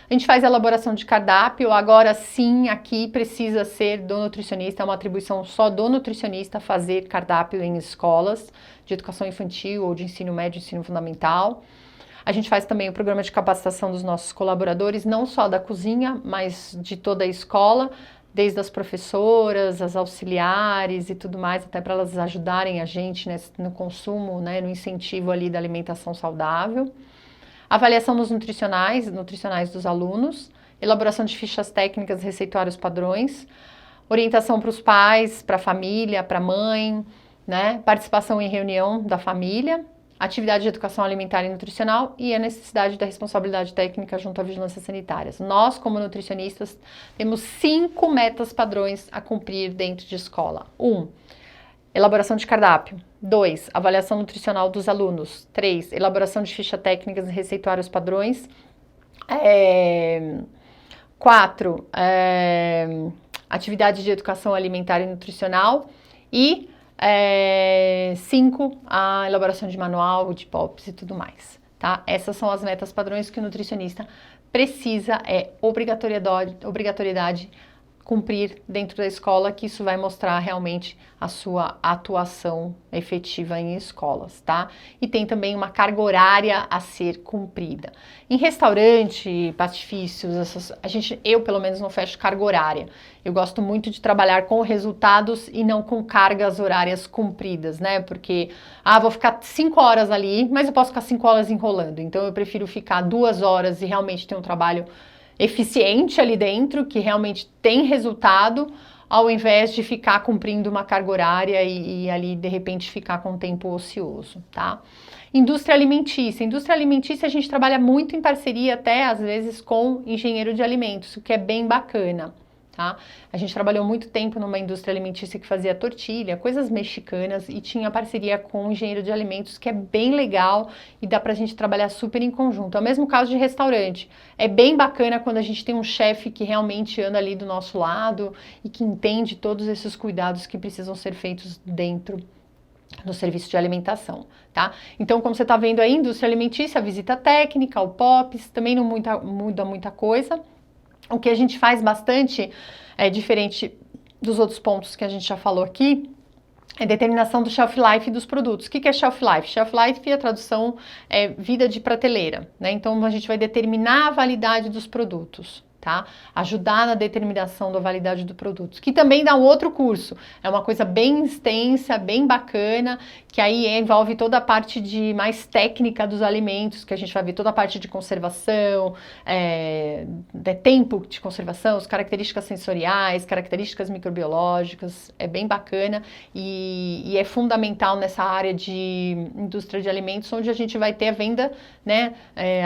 Speaker 1: A gente faz a elaboração de cardápio, agora sim, aqui precisa ser do nutricionista, é uma atribuição só do nutricionista fazer cardápio em escolas de educação infantil ou de ensino médio, ensino fundamental. A gente faz também o programa de capacitação dos nossos colaboradores, não só da cozinha, mas de toda a escola, desde as professoras, as auxiliares e tudo mais, até para elas ajudarem a gente, né, no consumo, né, no incentivo ali da alimentação saudável. Avaliação dos nutricionais dos alunos, elaboração de fichas técnicas, receituários padrões, orientação para os pais, para a família, para a mãe, né, participação em reunião da família, atividade de educação alimentar e nutricional e a necessidade da responsabilidade técnica junto à vigilância sanitária. Nós, como nutricionistas, temos 5 metas padrões a cumprir dentro de escola. 1. Elaboração de cardápio. 2. Avaliação nutricional dos alunos. 3. Elaboração de ficha técnicas e receituários padrões. 4. Atividade de educação alimentar e nutricional. E 5. A elaboração de manual, de POPs e tudo mais. Tá? Essas são as metas padrões que o nutricionista precisa, obrigatoriedade cumprir dentro da escola, que isso vai mostrar realmente a sua atuação efetiva em escolas, tá? E tem também uma carga horária a ser cumprida. Em restaurante, pastifícios, eu pelo menos não fecho carga horária. Eu gosto muito de trabalhar com resultados e não com cargas horárias cumpridas, né? Porque, vou ficar 5 horas ali, mas eu posso ficar 5 horas enrolando. Então eu prefiro ficar 2 horas e realmente ter um trabalho eficiente ali dentro, que realmente tem resultado, ao invés de ficar cumprindo uma carga horária e ali, de repente, ficar com tempo ocioso, tá? Indústria alimentícia. Indústria alimentícia a gente trabalha muito em parceria até, às vezes, com engenheiro de alimentos, o que é bem bacana, tá? A gente trabalhou muito tempo numa indústria alimentícia que fazia tortilha, coisas mexicanas, e tinha parceria com um engenheiro de alimentos, que é bem legal e dá pra gente trabalhar super em conjunto. É o mesmo caso de restaurante. É bem bacana quando a gente tem um chefe que realmente anda ali do nosso lado e que entende todos esses cuidados que precisam ser feitos dentro no serviço de alimentação, tá? Então, como você está vendo aí, indústria alimentícia, a visita técnica, o POPs, também não muda muita coisa. O que a gente faz bastante, diferente dos outros pontos que a gente já falou aqui, é determinação do shelf life dos produtos. O que é shelf life? Shelf life, a tradução é vida de prateleira, né? Então, a gente vai determinar a validade dos produtos, tá? Ajudar na determinação da validade do produto, que também dá um outro curso. É uma coisa bem extensa, bem bacana, que aí envolve toda a parte mais técnica dos alimentos, que a gente vai ver toda a parte de conservação, tempo de conservação, as características sensoriais, características microbiológicas, é bem bacana e é fundamental nessa área de indústria de alimentos, onde a gente vai ter a venda, né,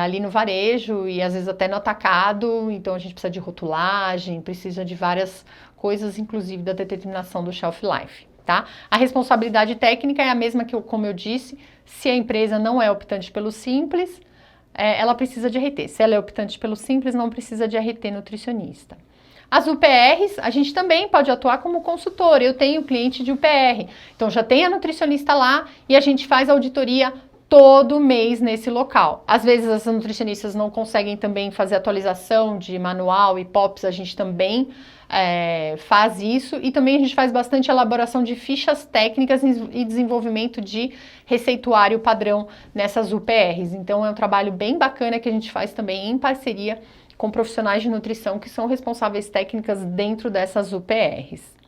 Speaker 1: ali no varejo e às vezes até no atacado, então a gente precisa de rotulagem, precisa de várias coisas, inclusive da determinação do shelf life. Tá? A responsabilidade técnica é a mesma que, como eu disse, se a empresa não é optante pelo Simples, ela precisa de RT. Se ela é optante pelo Simples, não precisa de RT nutricionista. As UPRs, a gente também pode atuar como consultor. Eu tenho cliente de UPR, então já tem a nutricionista lá e a gente faz auditoria todo mês nesse local. Às vezes as nutricionistas não conseguem também fazer atualização de manual e POPs, a gente também faz isso, e também a gente faz bastante elaboração de fichas técnicas e desenvolvimento de receituário padrão nessas UPRs. Então é um trabalho bem bacana que a gente faz também em parceria com profissionais de nutrição que são responsáveis técnicas dentro dessas UPRs.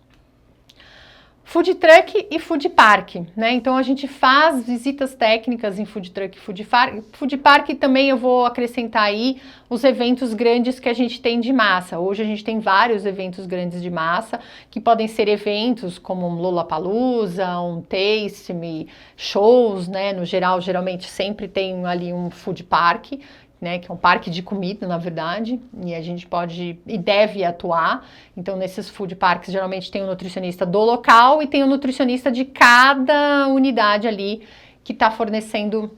Speaker 1: Food truck e food park, né? Então a gente faz visitas técnicas em food truck e food park, também eu vou acrescentar aí os eventos grandes que a gente tem de massa. Hoje a gente tem vários eventos grandes de massa, que podem ser eventos como um Lollapalooza, um Taste Me, shows, né? No geral, geralmente sempre tem ali um food park, né, que é um parque de comida, na verdade, e a gente pode e deve atuar. Então, nesses food parks, geralmente tem um nutricionista do local e tem um nutricionista de cada unidade ali que está fornecendo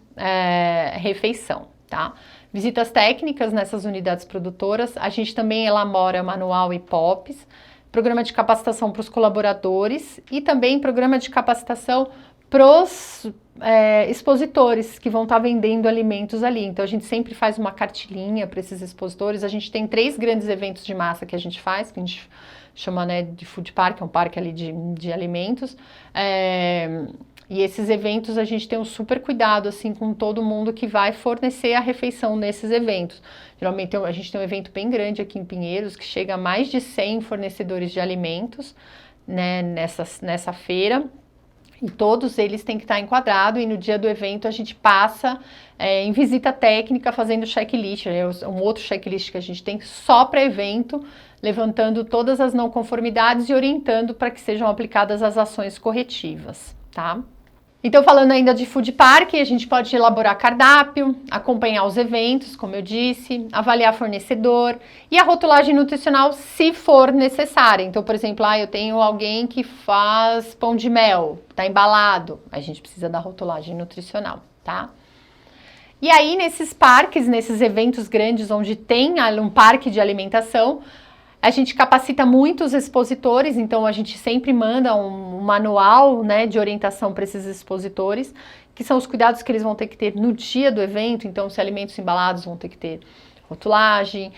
Speaker 1: refeição, tá? Visitas técnicas nessas unidades produtoras, a gente também elabora manual e POPs, programa de capacitação para os colaboradores e também programa de capacitação para os expositores que vão estar vendendo alimentos ali. Então a gente sempre faz uma cartilinha para esses expositores. A gente tem 3 grandes eventos de massa que a gente faz, que a gente chama, né, de food park, é um parque ali de alimentos. E esses eventos a gente tem um super cuidado assim com todo mundo que vai fornecer a refeição nesses eventos. Geralmente a gente tem um evento bem grande aqui em Pinheiros que chega a mais de 100 fornecedores de alimentos, né, nessa feira. E todos eles têm que estar enquadrados, e no dia do evento a gente passa em visita técnica fazendo checklist, um outro checklist que a gente tem só para evento, levantando todas as não conformidades e orientando para que sejam aplicadas as ações corretivas, tá? Então, falando ainda de food park, a gente pode elaborar cardápio, acompanhar os eventos, como eu disse, avaliar fornecedor e a rotulagem nutricional se for necessária. Então, por exemplo, eu tenho alguém que faz pão de mel, tá embalado, a gente precisa da rotulagem nutricional, tá? E aí, nesses parques, nesses eventos grandes onde tem um parque de alimentação, a gente capacita muitos expositores, então a gente sempre manda um manual, né, de orientação para esses expositores, que são os cuidados que eles vão ter que ter no dia do evento. Então, se alimentos embalados vão ter que ter rotulagem,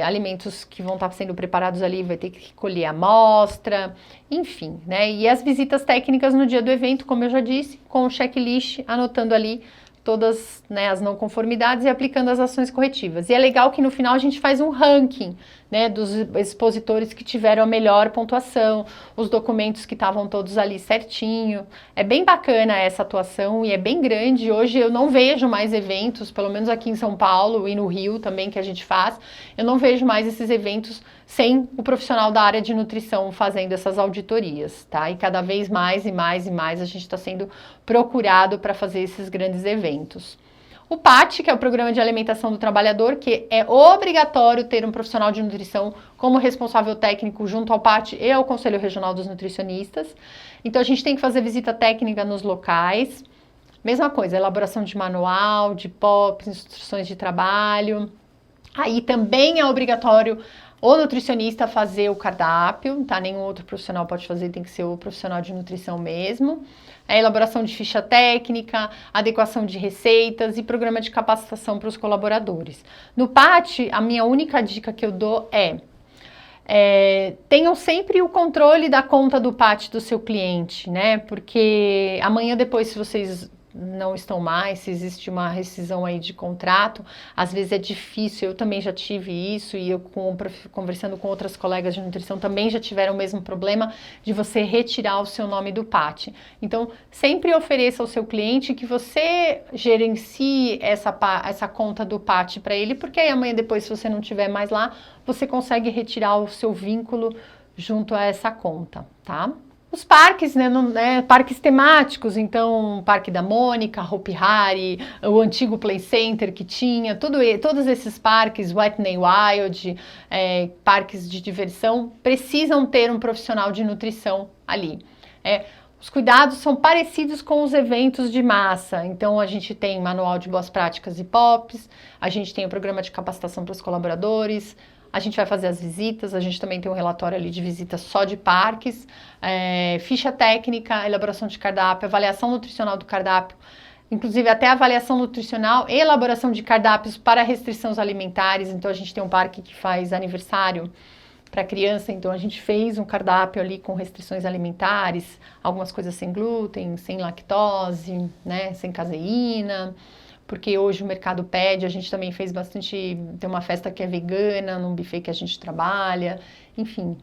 Speaker 1: alimentos que vão estar sendo preparados ali vai ter que colher a amostra, enfim, né? E as visitas técnicas no dia do evento, como eu já disse, com o checklist, anotando ali todas, né, as não conformidades e aplicando as ações corretivas. E é legal que no final a gente faz um ranking, né, dos expositores que tiveram a melhor pontuação, os documentos que estavam todos ali certinho. É bem bacana essa atuação e é bem grande. Hoje eu não vejo mais eventos, pelo menos aqui em São Paulo e no Rio também que a gente faz, eu não vejo mais esses eventos sem o profissional da área de nutrição fazendo essas auditorias, tá? E cada vez mais e mais e mais a gente está sendo procurado para fazer esses grandes eventos. O PAT, que é o Programa de Alimentação do Trabalhador, que é obrigatório ter um profissional de nutrição como responsável técnico junto ao PAT e ao Conselho Regional dos Nutricionistas. Então a gente tem que fazer visita técnica nos locais. Mesma coisa, elaboração de manual, de POPs, instruções de trabalho. Aí também é obrigatório o nutricionista fazer o cardápio, tá? Nenhum outro profissional pode fazer, tem que ser o profissional de nutrição mesmo. A elaboração de ficha técnica, adequação de receitas e programa de capacitação para os colaboradores. No PAT, a minha única dica que eu dou tenham sempre o controle da conta do PAT do seu cliente, né? Porque amanhã depois, se vocês não estão mais, se existe uma rescisão aí de contrato, às vezes é difícil, eu também já tive isso e eu conversando com outras colegas de nutrição também já tiveram o mesmo problema de você retirar o seu nome do PAT. Então, sempre ofereça ao seu cliente que você gerencie essa conta do PAT para ele, porque aí amanhã depois, se você não tiver mais lá, você consegue retirar o seu vínculo junto a essa conta, tá? Os parques, né, parques temáticos, então Parque da Mônica, Hopi Hari, o antigo Play Center que tinha, todos esses parques, Whitney Wild, parques de diversão, precisam ter um profissional de nutrição ali. Os cuidados são parecidos com os eventos de massa, então a gente tem manual de boas práticas e POPs, a gente tem o programa de capacitação para os colaboradores, a gente vai fazer as visitas, a gente também tem um relatório ali de visitas só de parques, ficha técnica, elaboração de cardápio, avaliação nutricional do cardápio, inclusive até avaliação nutricional e elaboração de cardápios para restrições alimentares. Então a gente tem um parque que faz aniversário para criança, então a gente fez um cardápio ali com restrições alimentares, algumas coisas sem glúten, sem lactose, né, sem caseína, porque hoje o mercado pede, a gente também fez bastante, tem uma festa que é vegana, num buffet que a gente trabalha, enfim,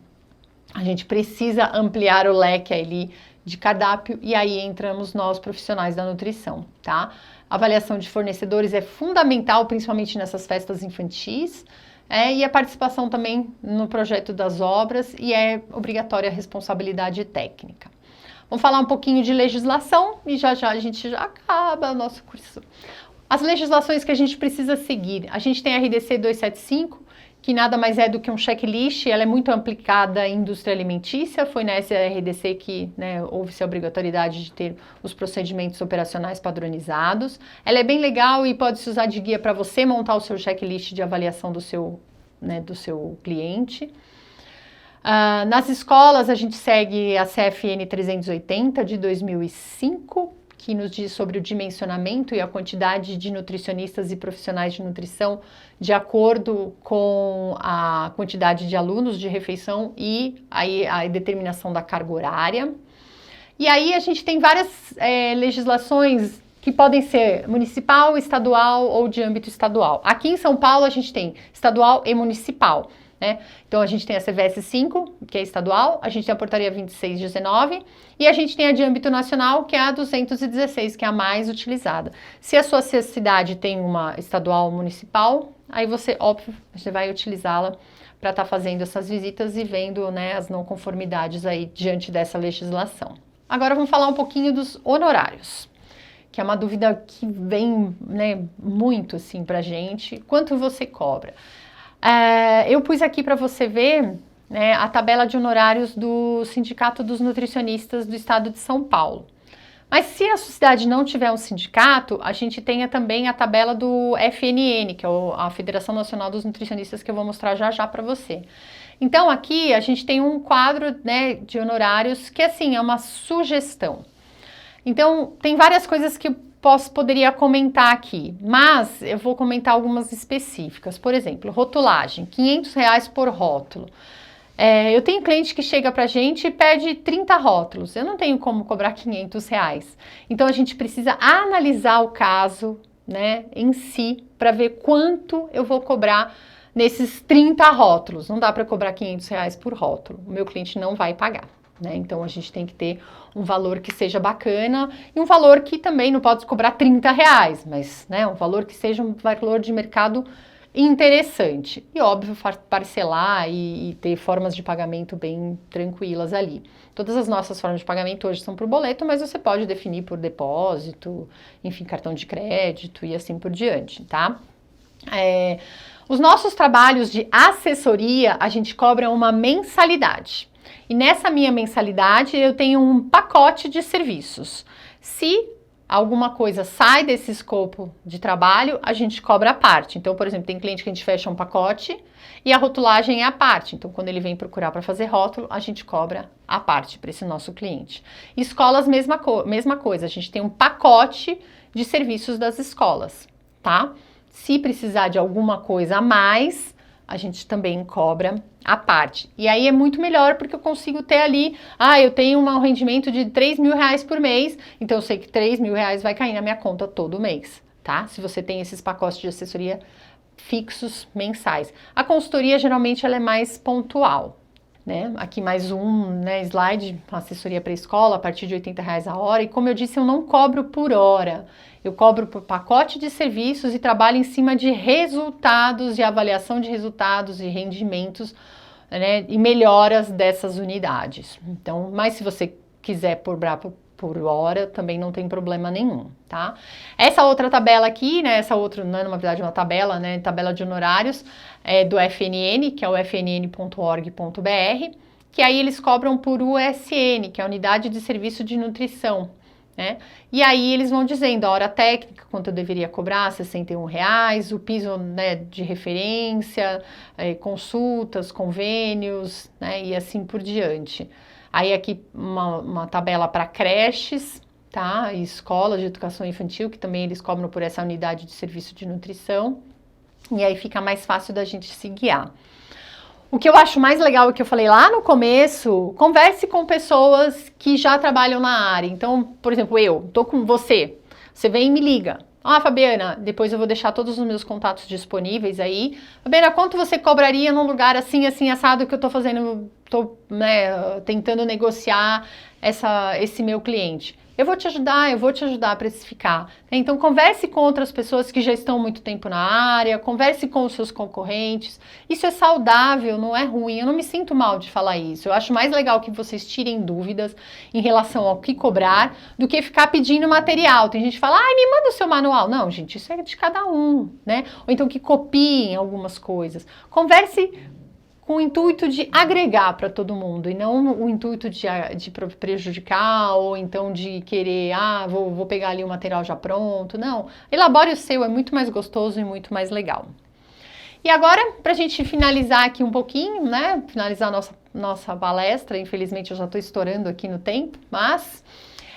Speaker 1: a gente precisa ampliar o leque ali de cardápio e aí entramos nós profissionais da nutrição, tá? A avaliação de fornecedores é fundamental, principalmente nessas festas infantis, e a participação também no projeto das obras e é obrigatória a responsabilidade técnica. Vamos falar um pouquinho de legislação e já a gente já acaba o nosso curso. As legislações que a gente precisa seguir. A gente tem a RDC 275, que nada mais é do que um checklist, ela é muito aplicada em indústria alimentícia, foi nessa RDC que houve-se a obrigatoriedade de ter os procedimentos operacionais padronizados. Ela é bem legal e pode se usar de guia para você montar o seu checklist de avaliação do seu cliente. Nas escolas, a gente segue a CFN 380 de 2005, que nos diz sobre o dimensionamento e a quantidade de nutricionistas e profissionais de nutrição de acordo com a quantidade de alunos de refeição e aí a determinação da carga horária. E aí a gente tem várias legislações que podem ser municipal, estadual ou de âmbito estadual. Aqui em São Paulo a gente tem estadual e municipal, né? Então a gente tem a CVS 5, que é estadual, a gente tem a portaria 2619 e a gente tem a de âmbito nacional, que é a 216, que é a mais utilizada. Se a sua cidade tem uma estadual ou municipal, aí você, óbvio, você vai utilizá-la para estar fazendo essas visitas e vendo, as não conformidades aí diante dessa legislação. Agora vamos falar um pouquinho dos honorários, que é uma dúvida que vem, muito assim pra gente. Quanto você cobra? Eu pus aqui para você ver a tabela de honorários do Sindicato dos Nutricionistas do Estado de São Paulo. Mas se a sua cidade não tiver um sindicato, a gente tem também a tabela do FNN, que é a Federação Nacional dos Nutricionistas, que eu vou mostrar já para você. Então aqui a gente tem um quadro de honorários que assim é uma sugestão. Então tem várias coisas que poderia comentar aqui, mas eu vou comentar algumas específicas. Por exemplo, rotulagem, R$500 por rótulo. Eu tenho cliente que chega pra gente e pede 30 rótulos, eu não tenho como cobrar R$500. Então a gente precisa analisar o caso, em si, para ver quanto eu vou cobrar, nesses 30 rótulos. Não dá para cobrar R$500 por rótulo. O meu cliente não vai pagar, né? Então a gente tem que ter um valor que seja bacana e um valor que também não pode cobrar R$30, mas, né, um valor que seja um valor de mercado interessante. E óbvio, parcelar e ter formas de pagamento bem tranquilas ali. Todas as nossas formas de pagamento hoje são por boleto, mas você pode definir por depósito, enfim, cartão de crédito e assim por diante, tá? Os nossos trabalhos de assessoria, a gente cobra uma mensalidade. E nessa minha mensalidade eu tenho um pacote de serviços. Se alguma coisa sai desse escopo de trabalho, a gente cobra a parte. Então, por exemplo, tem cliente que a gente fecha um pacote e a rotulagem é a parte. Então, quando ele vem procurar para fazer rótulo, a gente cobra a parte para esse nosso cliente. Escolas, mesma coisa. A gente tem um pacote de serviços das escolas, tá? Se precisar de alguma coisa a mais, a gente também cobra a parte. E aí é muito melhor porque eu consigo ter ali, eu tenho um rendimento de R$3.000 por mês, então eu sei que R$3.000 vai cair na minha conta todo mês, tá? Se você tem esses pacotes de assessoria fixos mensais. A consultoria geralmente ela é mais pontual, né? Aqui mais um, né, slide, assessoria para escola a partir de R$80 a hora. E como eu disse, eu não cobro por hora. Eu cobro por pacote de serviços e trabalho em cima de resultados, de avaliação de resultados e rendimentos, né, e melhoras dessas unidades. Então, mas se você quiser cobrar por hora, também não tem problema nenhum, tá? Essa outra tabela aqui, né, essa outra, não é na verdade uma tabela, né, tabela de honorários, é do FNN, que é o fnn.org.br, que aí eles cobram por USN, que é a Unidade de Serviço de Nutrição, né? E aí eles vão dizendo a hora técnica, quanto eu deveria cobrar, R$61, o piso, né, de referência, consultas, convênios, né, e assim por diante. Aí aqui uma tabela para creches, tá? E escolas de educação infantil, que também eles cobram por essa unidade de serviço de nutrição. E aí fica mais fácil da gente se guiar. O que eu acho mais legal, que eu falei lá no começo, converse com pessoas que já trabalham na área. Então, por exemplo, eu tô com você vem e me liga. Fabiana, depois eu vou deixar todos os meus contatos disponíveis aí. Fabiana, quanto você cobraria num lugar assim, assim, assado que eu tô fazendo, né, tentando negociar esse meu cliente? Eu vou te ajudar a precificar. Então, converse com outras pessoas que já estão há muito tempo na área, converse com os seus concorrentes. Isso é saudável, não é ruim. Eu não me sinto mal de falar isso. Eu acho mais legal que vocês tirem dúvidas em relação ao que cobrar do que ficar pedindo material. Tem gente que fala, me manda o seu manual. Não, gente, isso é de cada um, né? Ou então que copiem algumas coisas. Converse com o intuito de agregar para todo mundo e não o intuito de prejudicar ou então de querer, vou pegar ali o material já pronto. Não, elabore o seu, é muito mais gostoso e muito mais legal. E agora, para a gente finalizar aqui um pouquinho, né, finalizar a nossa palestra, infelizmente eu já estou estourando aqui no tempo, mas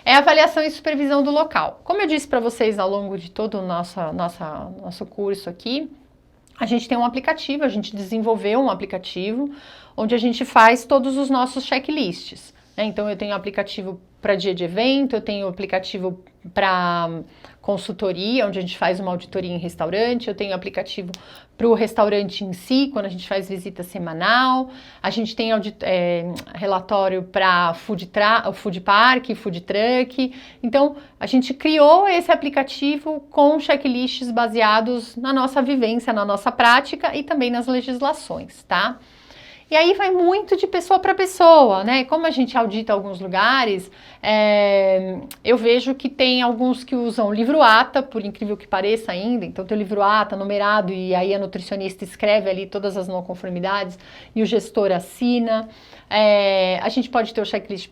Speaker 1: é a avaliação e supervisão do local. Como eu disse para vocês ao longo de todo o nosso curso aqui, a gente tem um aplicativo, a gente desenvolveu um aplicativo onde a gente faz todos os nossos checklists, né? Então eu tenho aplicativo para dia de evento, eu tenho aplicativo para consultoria, onde a gente faz uma auditoria em restaurante, eu tenho aplicativo para o restaurante em si, quando a gente faz visita semanal, a gente tem relatório para food park, food truck. Então a gente criou esse aplicativo com checklists baseados na nossa vivência, na nossa prática e também nas legislações, tá? E aí vai muito de pessoa para pessoa, né? Como a gente audita alguns lugares, eu vejo que tem alguns que usam livro ATA, por incrível que pareça ainda. Então tem o livro ATA numerado e aí a nutricionista escreve ali todas as não conformidades e o gestor assina. A gente pode ter o checklist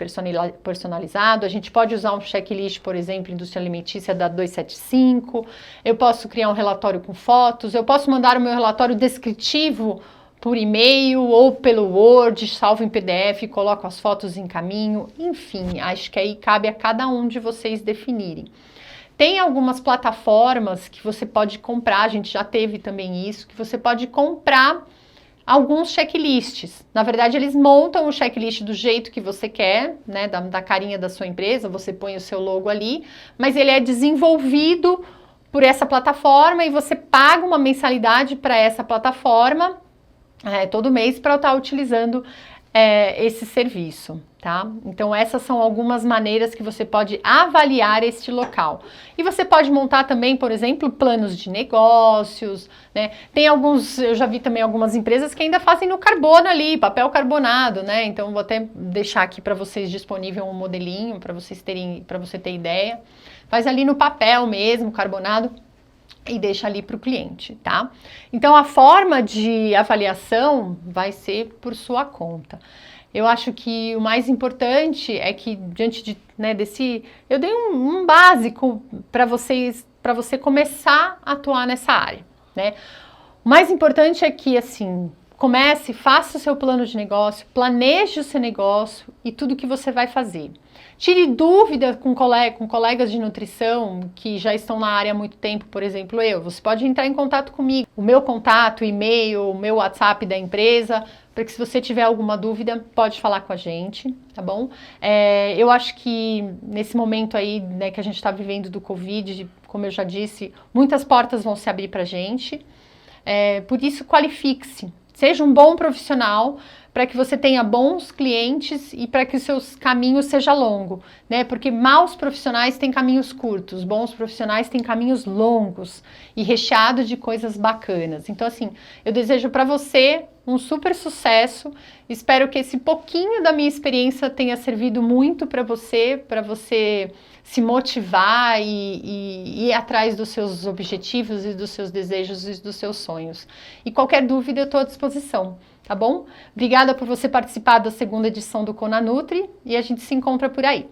Speaker 1: personalizado, a gente pode usar um checklist, por exemplo, indústria alimentícia da 275, eu posso criar um relatório com fotos, eu posso mandar o meu relatório descritivo por e-mail ou pelo Word, salvo em PDF, coloco as fotos em caminho, enfim, acho que aí cabe a cada um de vocês definirem. Tem algumas plataformas que você pode comprar, a gente já teve também isso, que você pode comprar alguns checklists. Na verdade, eles montam o checklist do jeito que você quer, né, da carinha da sua empresa, você põe o seu logo ali, mas ele é desenvolvido por essa plataforma e você paga uma mensalidade para essa plataforma todo mês para eu estar utilizando esse serviço, tá? Então essas são algumas maneiras que você pode avaliar este local. E você pode montar também, por exemplo, planos de negócios, né? Tem alguns, eu já vi também algumas empresas que ainda fazem no carbono ali, papel carbonado, né? Então vou até deixar aqui para vocês disponível um modelinho para vocês terem, para você ter ideia. Faz ali no papel mesmo, carbonado, e deixa ali para o cliente, tá? Então a forma de avaliação vai ser por sua conta. Eu acho que o mais importante é que diante de, eu dei um básico para você começar a atuar nessa área, né? O mais importante é que assim, comece, faça o seu plano de negócio, planeje o seu negócio e tudo que você vai fazer. Tire dúvida com colegas de nutrição que já estão na área há muito tempo, por exemplo, você pode entrar em contato comigo. O meu contato, e-mail, o meu WhatsApp da empresa, para que se você tiver alguma dúvida, pode falar com a gente, tá bom? Eu acho que nesse momento aí, né, que a gente está vivendo do Covid, como eu já disse, muitas portas vão se abrir para a gente. Por isso, qualifique-se. Seja um bom profissional para que você tenha bons clientes e para que os seus caminhos sejam longos, né? Porque maus profissionais têm caminhos curtos, bons profissionais têm caminhos longos e recheados de coisas bacanas. Então, assim, eu desejo para você um super sucesso. Espero que esse pouquinho da minha experiência tenha servido muito para você se motivar e ir atrás dos seus objetivos e dos seus desejos e dos seus sonhos. E qualquer dúvida eu estou à disposição, tá bom? Obrigada por você participar da segunda edição do Conanutri e a gente se encontra por aí.